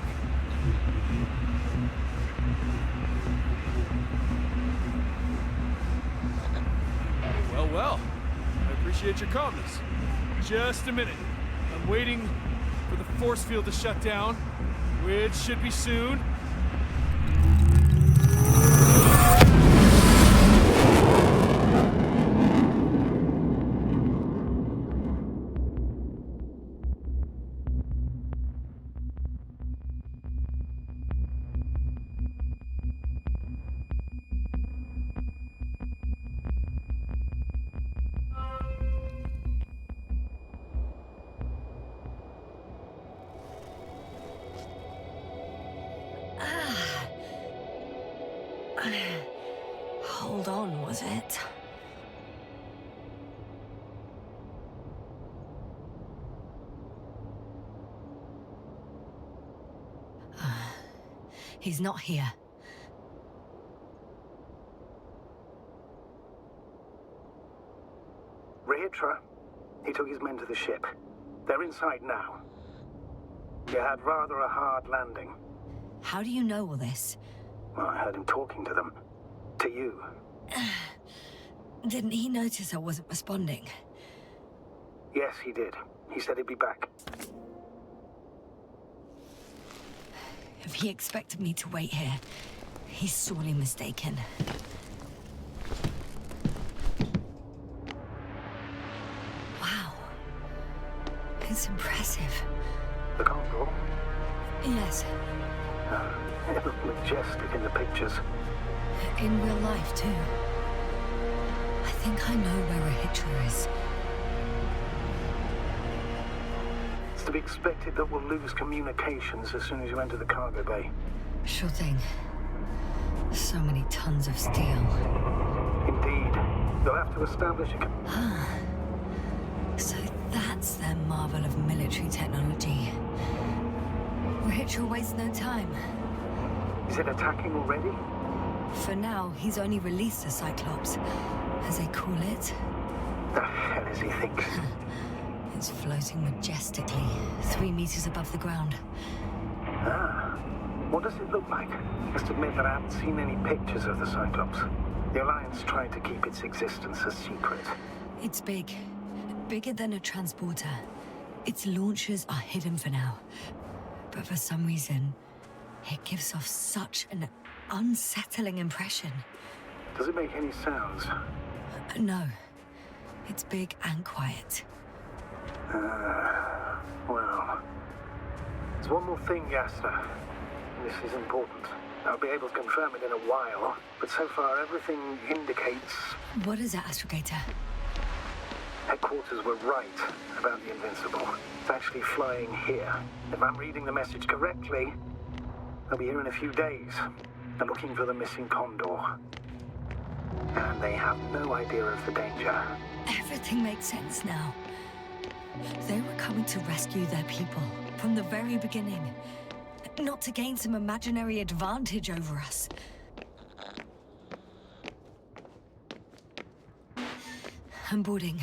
Well, I appreciate your calmness. Just a minute. I'm waiting for the force field to shut down, which should be soon. Hold on, was it? He's not here. Rehitra, he took his men to the ship. They're inside now. You had rather a hard landing. How do you know all this? Well, I heard him talking to them. To you. Didn't he notice I wasn't responding? Yes, he did. He said he'd be back. If he expected me to wait here, he's sorely mistaken. Wow. It's impressive. The Condor? Yes. It looked majestic in the pictures. In real life, too. I think I know where Rehitra is. It's to be expected that we'll lose communications as soon as you enter the cargo bay. Sure thing. So many tons of steel. Indeed. You'll have to establish a... So that's their marvel of military technology. Rehitra wastes no time. Is it attacking already? For now, he's only released the Cyclops, as they call it. The hell is he thinking? It's floating majestically, 3 meters above the ground. Ah. What does it look like? Must admit that I haven't seen any pictures of the Cyclops. The Alliance tried to keep its existence a secret. It's big. Bigger than a transporter. Its launchers are hidden for now. But for some reason, it gives off such an unsettling impression. Does it make any sounds? No. It's big and quiet. Well... There's one more thing, Yasna. This is important. I'll be able to confirm it in a while, but so far everything indicates... What is it, Astrogator? Headquarters were right about the Invincible. It's actually flying here. If I'm reading the message correctly, they'll be here in a few days. They're looking for the missing Condor. And they have no idea of the danger. Everything makes sense now. They were coming to rescue their people from the very beginning. Not to gain some imaginary advantage over us. I'm boarding.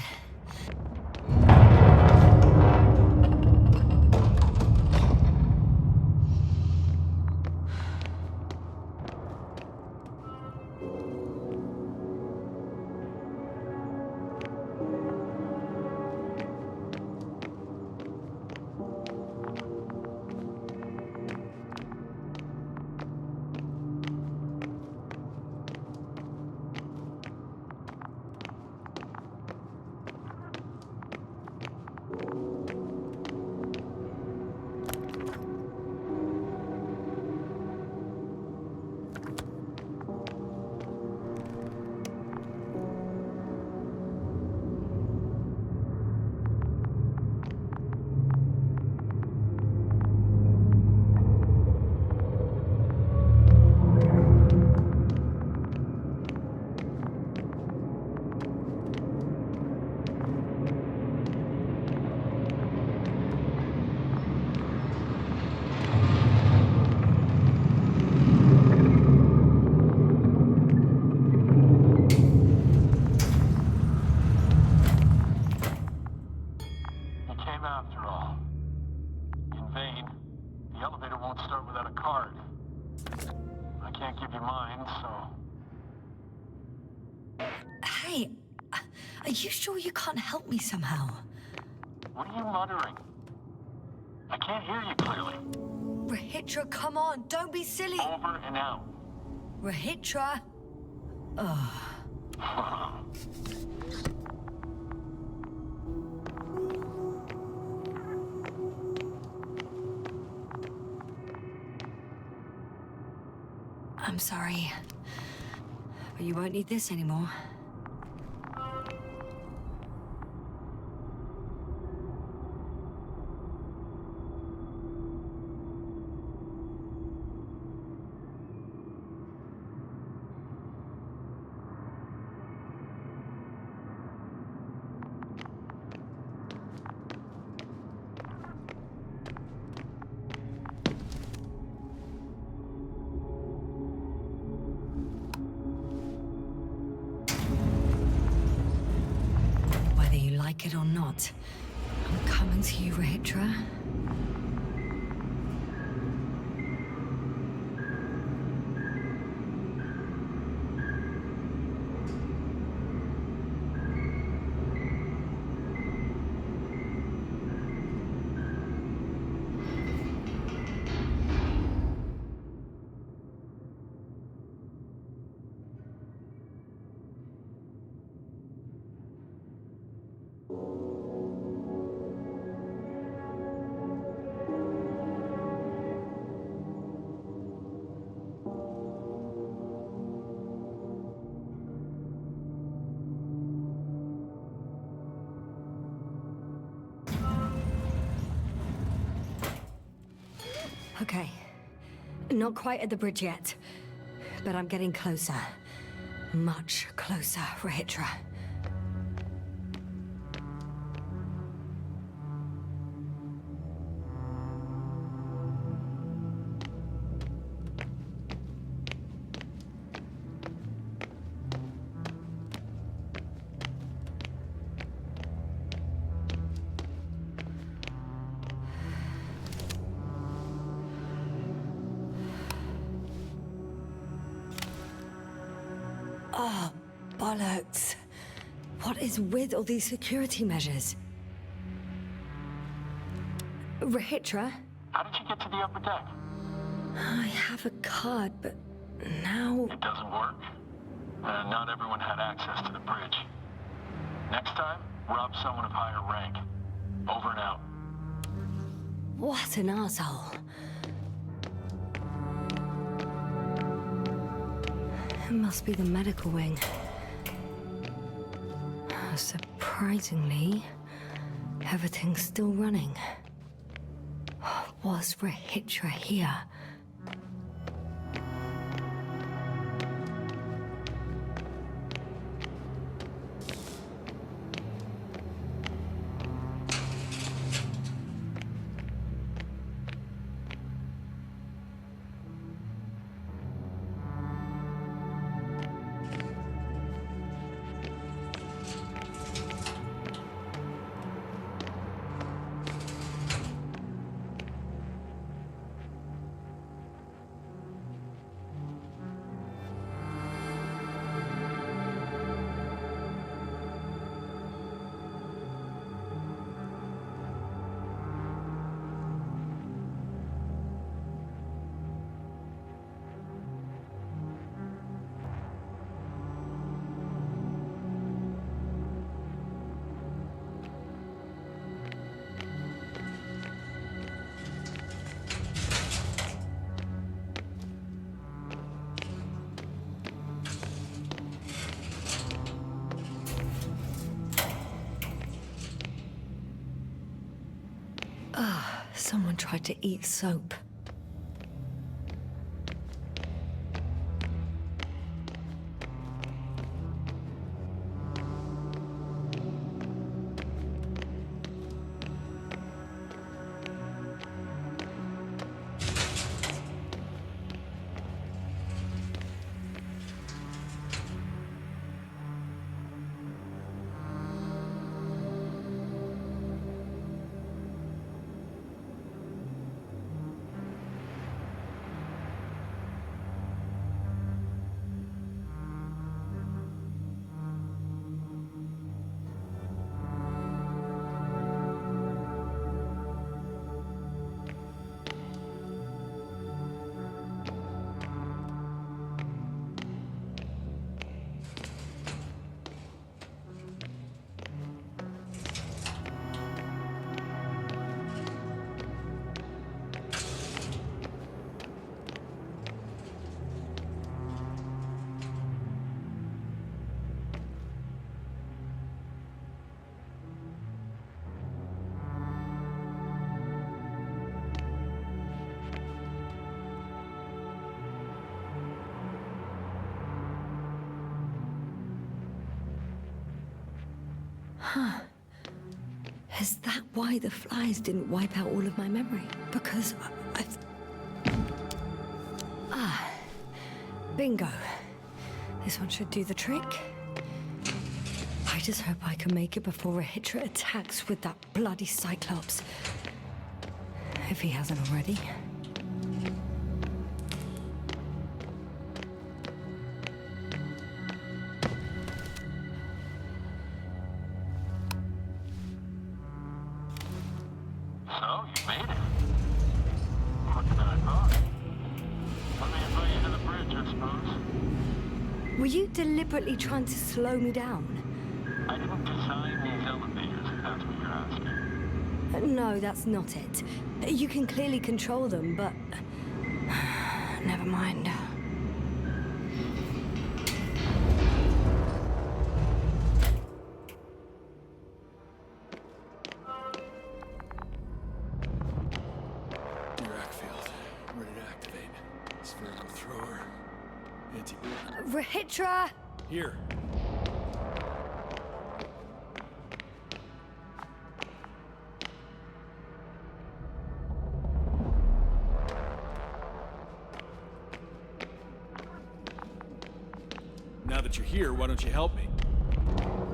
Hey, are you sure you can't help me somehow? What are you muttering? I can't hear you clearly. Rahitra, come on, don't be silly. Over and out. Rahitra. Ugh. I'm sorry, but you won't need this anymore. Like it or not, I'm coming to you, Rahitra. Okay. Not quite at the bridge yet, but I'm getting closer. Much closer, Rahitra. Oh, bollocks. What is with all these security measures? Rahitra? How did you get to the upper deck? I have a card, but now... It doesn't work. Not everyone had access to the bridge. Next time, rob someone of higher rank. Over and out. What an asshole. It must be the medical wing. A surprise. Surprisingly, everything's still running. Was Rahitra here? Someone tried to eat soap. Huh. Is that why the flies didn't wipe out all of my memory? Because I've... Ah. Bingo. This one should do the trick. I just hope I can make it before Rahitra attacks with that bloody Cyclops. If he hasn't already. So, you made it. Quicker than I thought. Let me invite you to the bridge, I suppose. Were you deliberately trying to slow me down? I didn't design these elevators, if that's what you're asking. No, that's not it. You can clearly control them, but... Never mind. Rahitra! Here. Now that you're here, why don't you help me?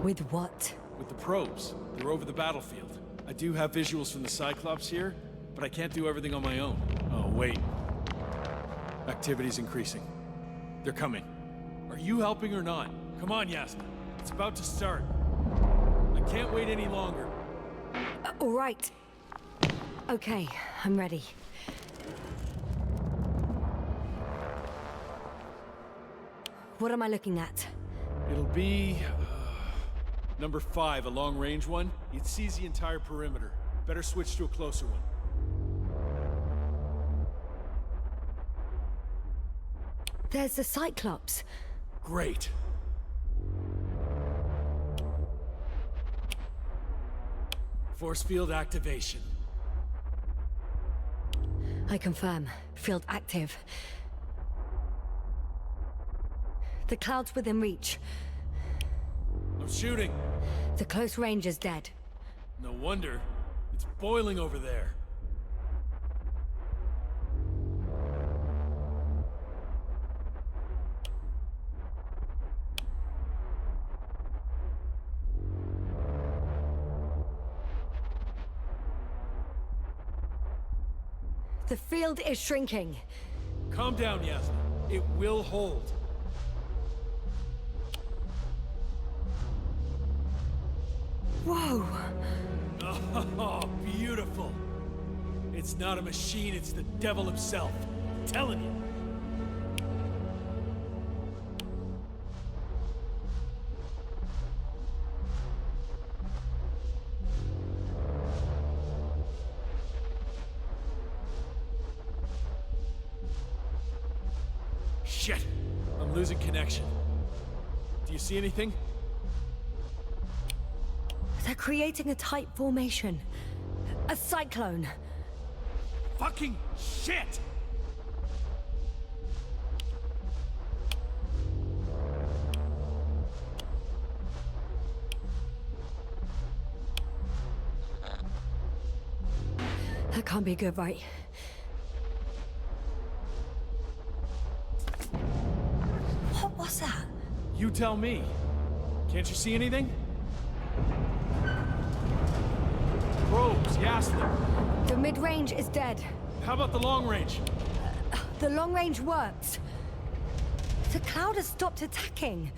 With what? With the probes. They're over the battlefield. I do have visuals from the Cyclops here, but I can't do everything on my own. Oh, wait. Activity's increasing. They're coming. Are you helping or not? Come on, Yasna. It's about to start. I can't wait any longer. All right. Okay, I'm ready. What am I looking at? It'll be... number 5, a long-range one. It sees the entire perimeter. Better switch to a closer one. There's the Cyclops. Great. Force field activation. I confirm. Field active. The cloud's within reach. I'm shooting. The close range is dead. No wonder. It's boiling over there. The field is shrinking. Calm down, Yasna. It will hold. Whoa! Oh, beautiful. It's not a machine, it's the devil himself. I'm telling you. Shit! I'm losing connection. Do you see anything? They're creating a tight formation. A cyclone. Fucking shit! That can't be good, right? What was that? You tell me. Can't you see anything? Probes, Yasna. The mid-range is dead. How about the long range? The long range works. The cloud has stopped attacking.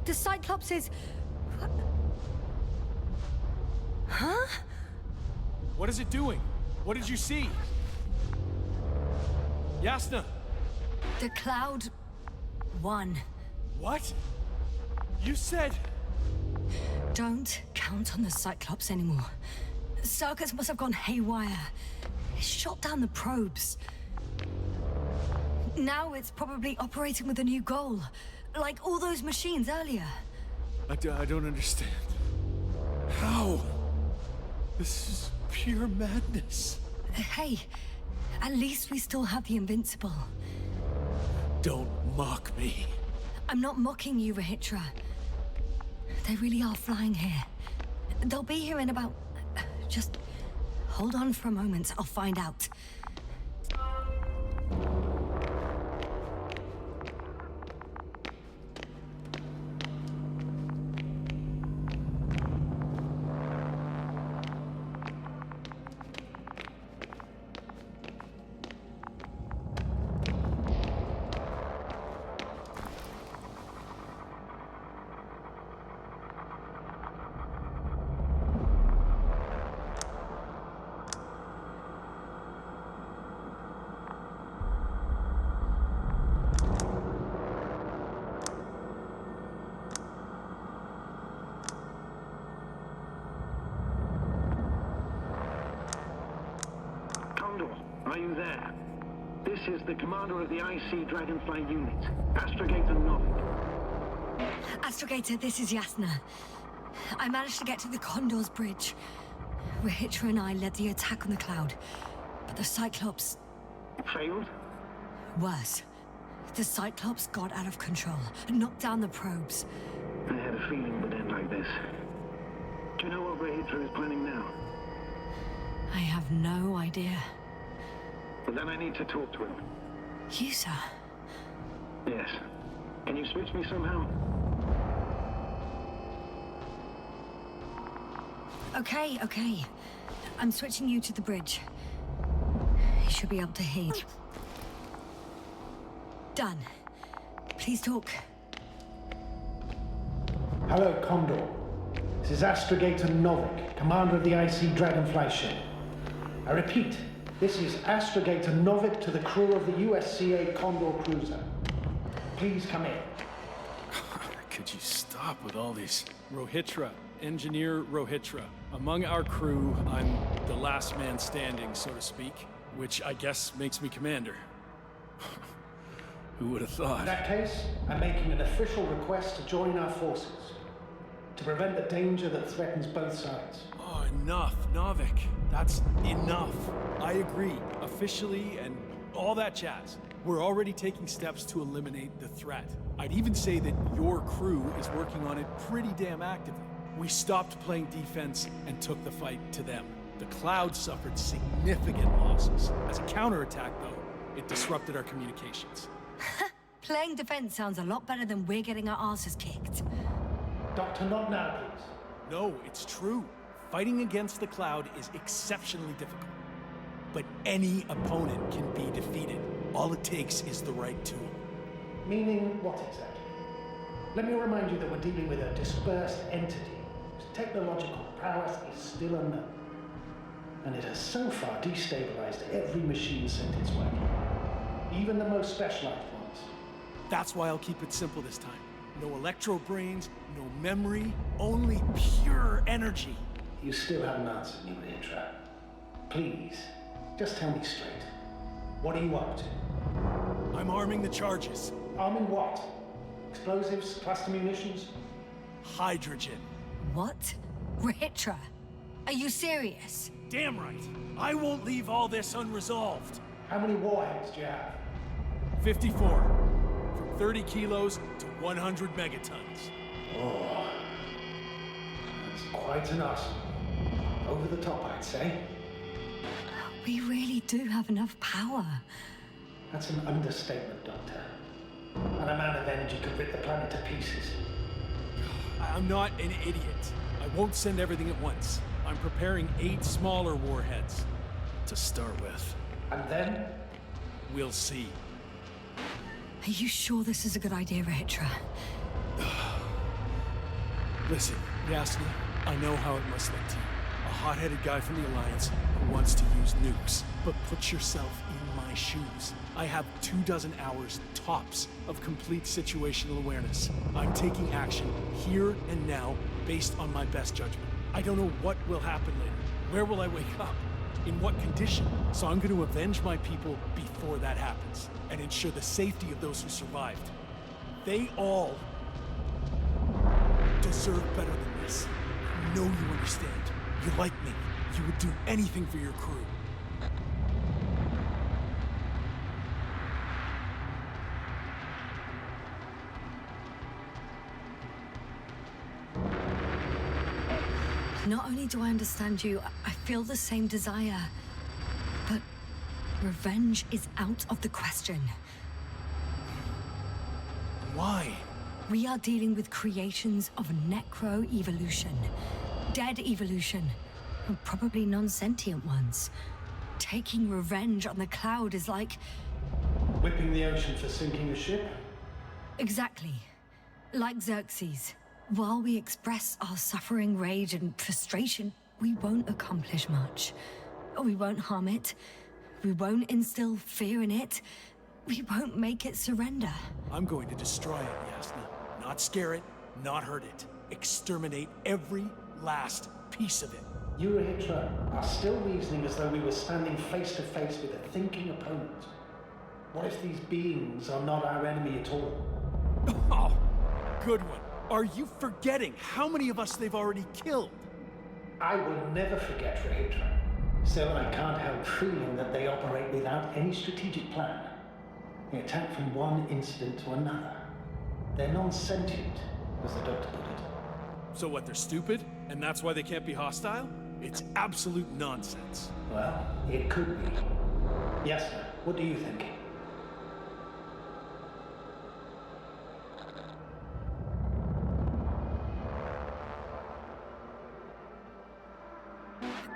The Cyclops is... Huh? What is it doing? What did you see? Yasna! The cloud won. What? You said... Don't count on the Cyclops anymore. Circus must have gone haywire. It shot down the probes. Now it's probably operating with a new goal. Like all those machines earlier. I don't understand. How? This is pure madness. Hey, at least we still have the Invincible. Don't mock me. I'm not mocking you, Rahitra. They really are flying here. They'll be here in about... Just hold on for a moment. I'll find out. Are you there? This is the commander of the IC Dragonfly unit, Astrogator Novik. Astrogator, this is Yasna. I managed to get to the Condor's bridge. Rahitra and I led the attack on the cloud, but the Cyclops... Failed? Worse. The Cyclops got out of control, knocked down the probes. I had a feeling it would end like this. Do you know what Rahitra is planning now? I have no idea. But then I need to talk to him. You, sir? Yes. Can you switch me somehow? Okay. I'm switching you to the bridge. You should be able to hear. Done. Please talk. Hello, Condor. This is Astrogator Novik, commander of the IC Dragonfly ship. I repeat, this is Astrogator Novik to the crew of the USCA Condor cruiser. Please come in. Could you stop with all these? Rohitra, Engineer Rohitra. Among our crew, I'm the last man standing, so to speak, which I guess makes me commander. Who would have In thought? that case, I'm making an official request to join our forces. to prevent the danger that threatens both sides. Oh, enough, Novik. That's enough. I agree, officially and all that jazz. We're already taking steps to eliminate the threat. I'd even say that your crew is working on it pretty damn actively. We stopped playing defense and took the fight to them. The Cloud suffered significant losses. As a counterattack, though, it disrupted our communications. Playing defense sounds a lot better than we're getting our asses kicked. Doctor, not now, please. No, it's true. Fighting against the Cloud is exceptionally difficult. But any opponent can be defeated. All it takes is the right tool. Meaning what exactly? Let me remind you that we're dealing with a dispersed entity whose technological prowess is still unknown. And it has so far destabilized every machine sent its way. Even the most specialized ones. That's why I'll keep it simple this time. No electro brains, no memory, only pure energy. You still haven't answered me, Hitra. Please, just tell me straight. What are you up to? I'm arming the charges. Arming what? Explosives, cluster munitions? Hydrogen. What? Rahitra, are you serious? Damn right. I won't leave all this unresolved. How many warheads do you have? 54. From 30 kilos to 100 megatons. Oh, that's quite an arsenal. Over the top, I'd say. We really do have enough power. That's an understatement, Doctor. An amount of energy could rip the planet to pieces. I'm not an idiot. I won't send everything at once. I'm preparing 8 smaller warheads to start with. And then? We'll see. Are you sure this is a good idea, Rahitra? Listen, Yasna, I know how it must look to you. A hot-headed guy from the Alliance who wants to use nukes. But put yourself in my shoes. I have 24 hours tops of complete situational awareness. I'm taking action here and now based on my best judgment. I don't know what will happen later. Where will I wake up? In what condition? So I'm going to avenge my people before that happens and ensure the safety of those who survived. They all deserve better than this. I know you understand. You like me. You would do anything for your crew. Not only do I understand you, I feel the same desire. But revenge is out of the question. Why? We are dealing with creations of necro-evolution. Dead evolution. And probably non-sentient ones. Taking revenge on the Cloud is like... Whipping the ocean for sinking a ship? Exactly. Like Xerxes. While we express our suffering, rage, and frustration, we won't accomplish much. We won't harm it. We won't instill fear in it. We won't make it surrender. I'm going to destroy it, Yasna. Not scare it, not hurt it. Exterminate every last piece of it. You, Rahitra, are still reasoning as though we were standing face to face with a thinking opponent. What if these beings are not our enemy at all? Oh, good one. Are you forgetting how many of us they've already killed? I will never forget, Rahitra. Still, I can't help feeling that they operate without any strategic plan. They attack from one incident to another. They're non-sentient, as the doctor put it. So what, they're stupid? And that's why they can't be hostile? It's absolute nonsense. Well, it could be. Yes, sir. What do you think?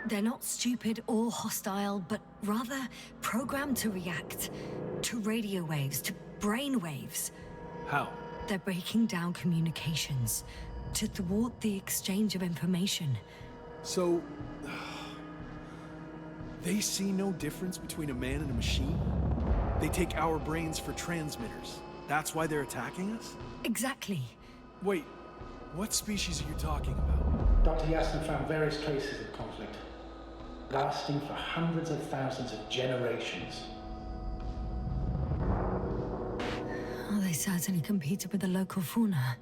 They're not stupid or hostile, but rather programmed to react. To radio waves, to brain waves. How? They're breaking down communications. To thwart the exchange of information. So... they see no difference between a man and a machine? They take our brains for transmitters. That's why they're attacking us? Exactly. Wait, what species are you talking about? Dr. Yasna found various traces of conflict, lasting for hundreds of thousands of generations. Oh, they certainly competed with the local fauna.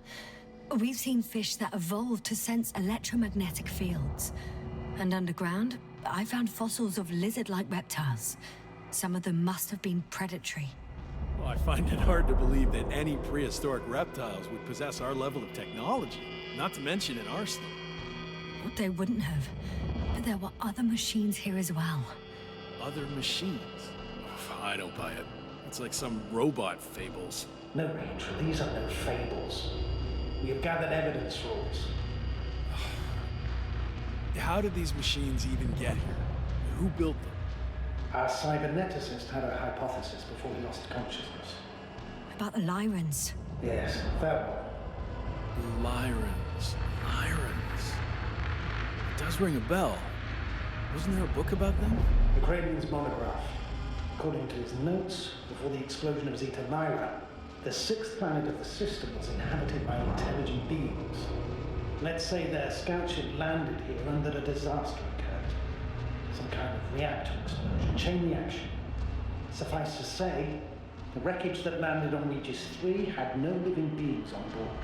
We've seen fish that evolved to sense electromagnetic fields. And underground, I found fossils of lizard-like reptiles. Some of them must have been predatory. Well, I find it hard to believe that any prehistoric reptiles would possess our level of technology, not to mention an arsenal. They wouldn't have. But there were other machines here as well. Other machines? I don't buy it. It's like some robot fables. No, Rachel, these are no fables. We have gathered evidence for all this. How did these machines even get here? Who built them? Our cyberneticist had a hypothesis before he lost consciousness. About the Lyrans. Yes, that one. Lyrans. It does ring a bell. Wasn't there a book about them? The Cranian's monograph. According to his notes, before the explosion of Zeta Lyra, the sixth planet of the system was inhabited by intelligent beings. Let's say their scout ship landed here and that a disaster occurred. Some kind of reactor explosion, chain reaction. Suffice to say, the wreckage that landed on Regis 3 had no living beings on board.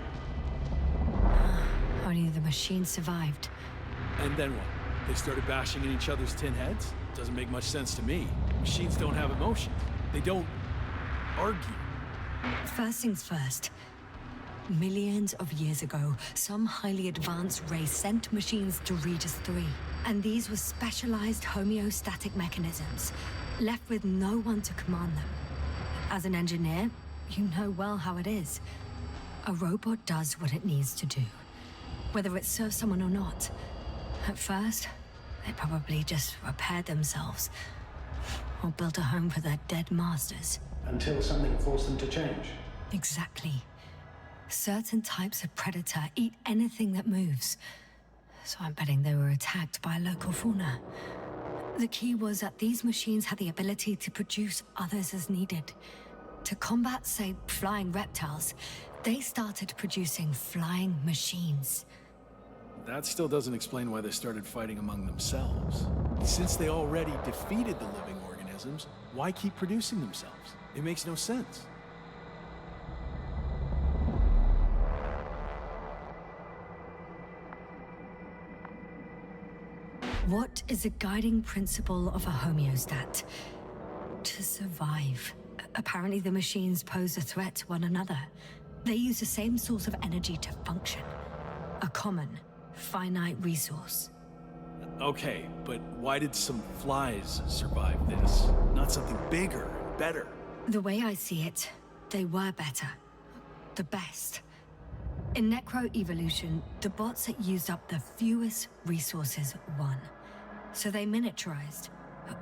Only the machine survived. And then what? They started bashing in each other's tin heads? Doesn't make much sense to me. Machines don't have emotions. They don't argue. First things first. Millions of years ago, some highly advanced race sent machines to Regis 3. And these were specialized homeostatic mechanisms, left with no one to command them. As an engineer, you know well how it is. A robot does what it needs to do, whether it serves someone or not. At first, they probably just repaired themselves, or built a home for their dead masters. Until something forced them to change. Exactly. Certain types of predator eat anything that moves. So I'm betting they were attacked by a local fauna. The key was that these machines had the ability to produce others as needed. To combat, say, flying reptiles, they started producing flying machines. That still doesn't explain why they started fighting among themselves. Since they already defeated the living organisms, why keep producing themselves? It makes no sense. What is a guiding principle of a homeostat? To survive. Apparently the machines pose a threat to one another. They use the same source of energy to function. A common, finite resource. Okay, but why did some flies survive this? Not something bigger, better. The way I see it, they were better. The best. In necro-evolution, the bots that used up the fewest resources won. So they miniaturized,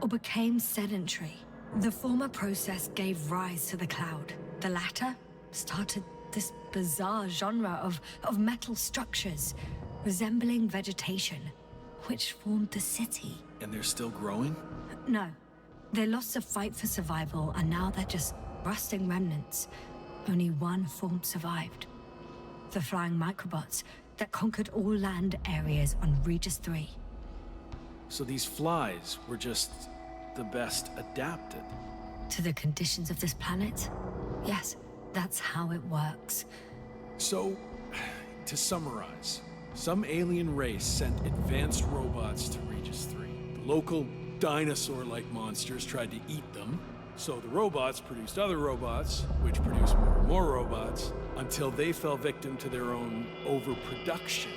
or became sedentary. The former process gave rise to the cloud. The latter started this bizarre genre of metal structures, resembling vegetation, which formed the city. And they're still growing? No. They lost the fight for survival, and now they're just rusting remnants. Only one form survived. The flying microbots that conquered all land areas on Regis 3. So these flies were just the best adapted. To the conditions of this planet? Yes, that's how it works. So, to summarize, some alien race sent advanced robots to Regis 3. The local dinosaur-like monsters tried to eat them, so the robots produced other robots, which produced more and more robots, until they fell victim to their own overproduction.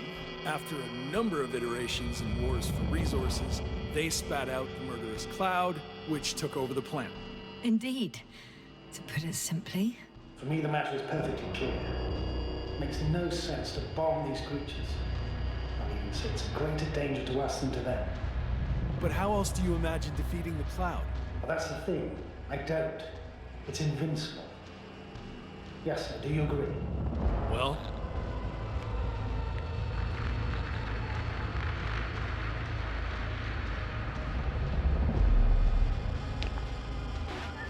After a number of iterations and wars for resources, they spat out the murderous cloud, which took over the planet. Indeed. To put it simply. For me, the matter is perfectly clear. It makes no sense to bomb these creatures. I'll even say it's a greater danger to us than to them. But how else do you imagine defeating the cloud? Well, that's the thing. I don't. It's invincible. Yes, sir. Do you agree? Well,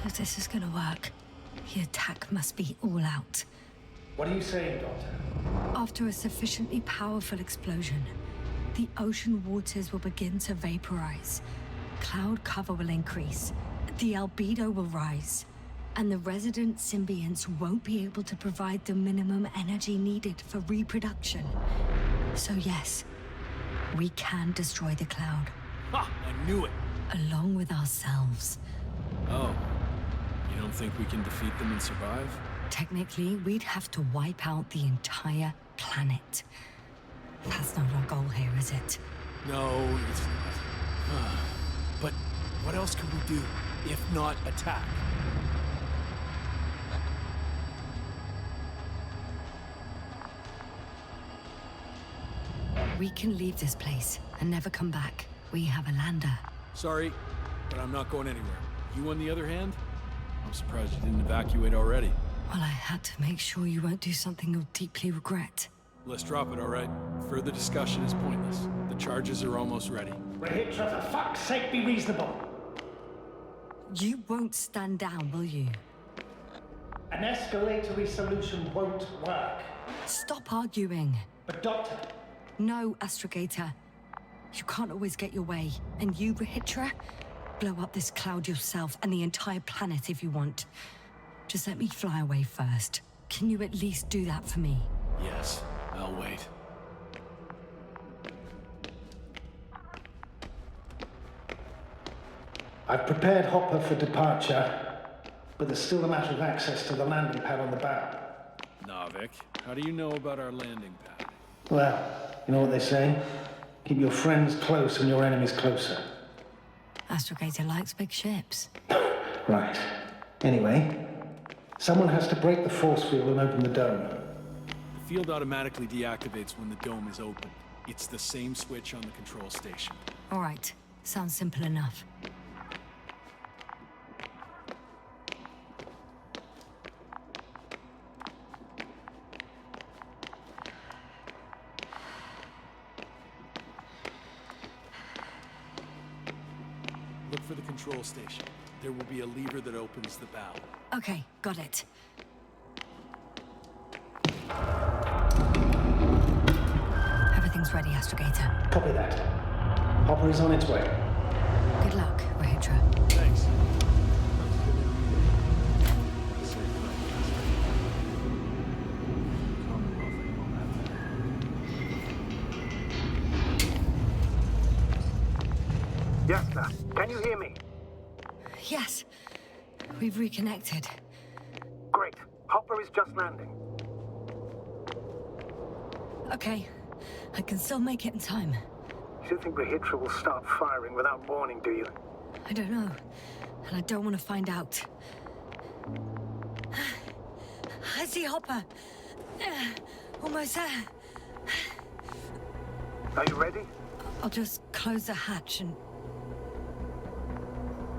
If this is gonna work, the attack must be all out. What are you saying, Doctor? After a sufficiently powerful explosion, the ocean waters will begin to vaporize. Cloud cover will increase. The albedo will rise. And the resident symbionts won't be able to provide the minimum energy needed for reproduction. So yes, we can destroy the cloud. Ha! I knew it! Along with ourselves. Oh. You don't think we can defeat them and survive? Technically, we'd have to wipe out the entire planet. That's not our goal here, is it? No, it's not. But what else could we do, if not attack? We can leave this place and never come back. We have a lander. Sorry, but I'm not going anywhere. You, on the other hand? I'm surprised you didn't evacuate already. Well, I had to make sure you won't do something you'll deeply regret. Let's drop it, all right? Further discussion is pointless. The charges are almost ready. Rahitra, for fuck's sake, be reasonable. You won't stand down, will you? An escalatory solution won't work. Stop arguing. But Doctor... No, Astrogator. You can't always get your way. And you, Rahitra, blow up this cloud yourself and the entire planet if you want. Just let me fly away first. Can you at least do that for me? Yes, I'll wait. I've prepared Hopper for departure, but there's still a matter of access to the landing pad on the bow. Navik, how do you know about our landing pad? Well, you know what they say? Keep your friends close and your enemies closer. Astrogator likes big ships. Right. Anyway, someone has to break the force field and open the dome. The field automatically deactivates when the dome is opened. It's the same switch on the control station. All right. Sounds simple enough. Look for the control station. There will be a lever that opens the bow. Okay, got it. Everything's ready, Astrogator. Copy that. Hopper is on its way. Good luck, Rahitra. Thanks. Yes, sir. Can you hear me? Yes, we've reconnected. Great. Hopper is just landing. Okay, I can still make it in time. You don't think Rahitra will start firing without warning, do you? I don't know, and I don't want to find out. I see Hopper. Almost there. Are you ready? I'll just close the hatch and...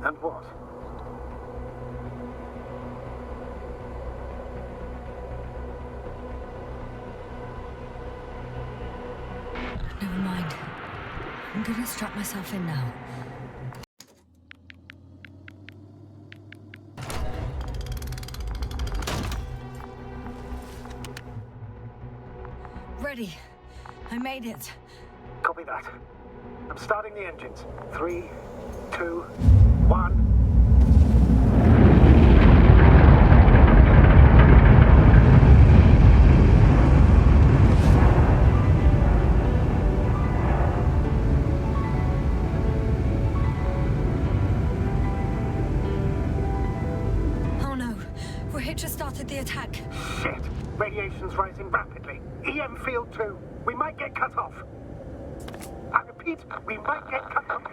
And what? Never mind. I'm gonna strap myself in now. Ready. I made it. Copy that. I'm starting the engines. 3, 2, 1. Oh no. Rahitra started the attack. Shit. Radiation's rising rapidly. EM field 2. We might get cut off. I repeat, we might get cut off.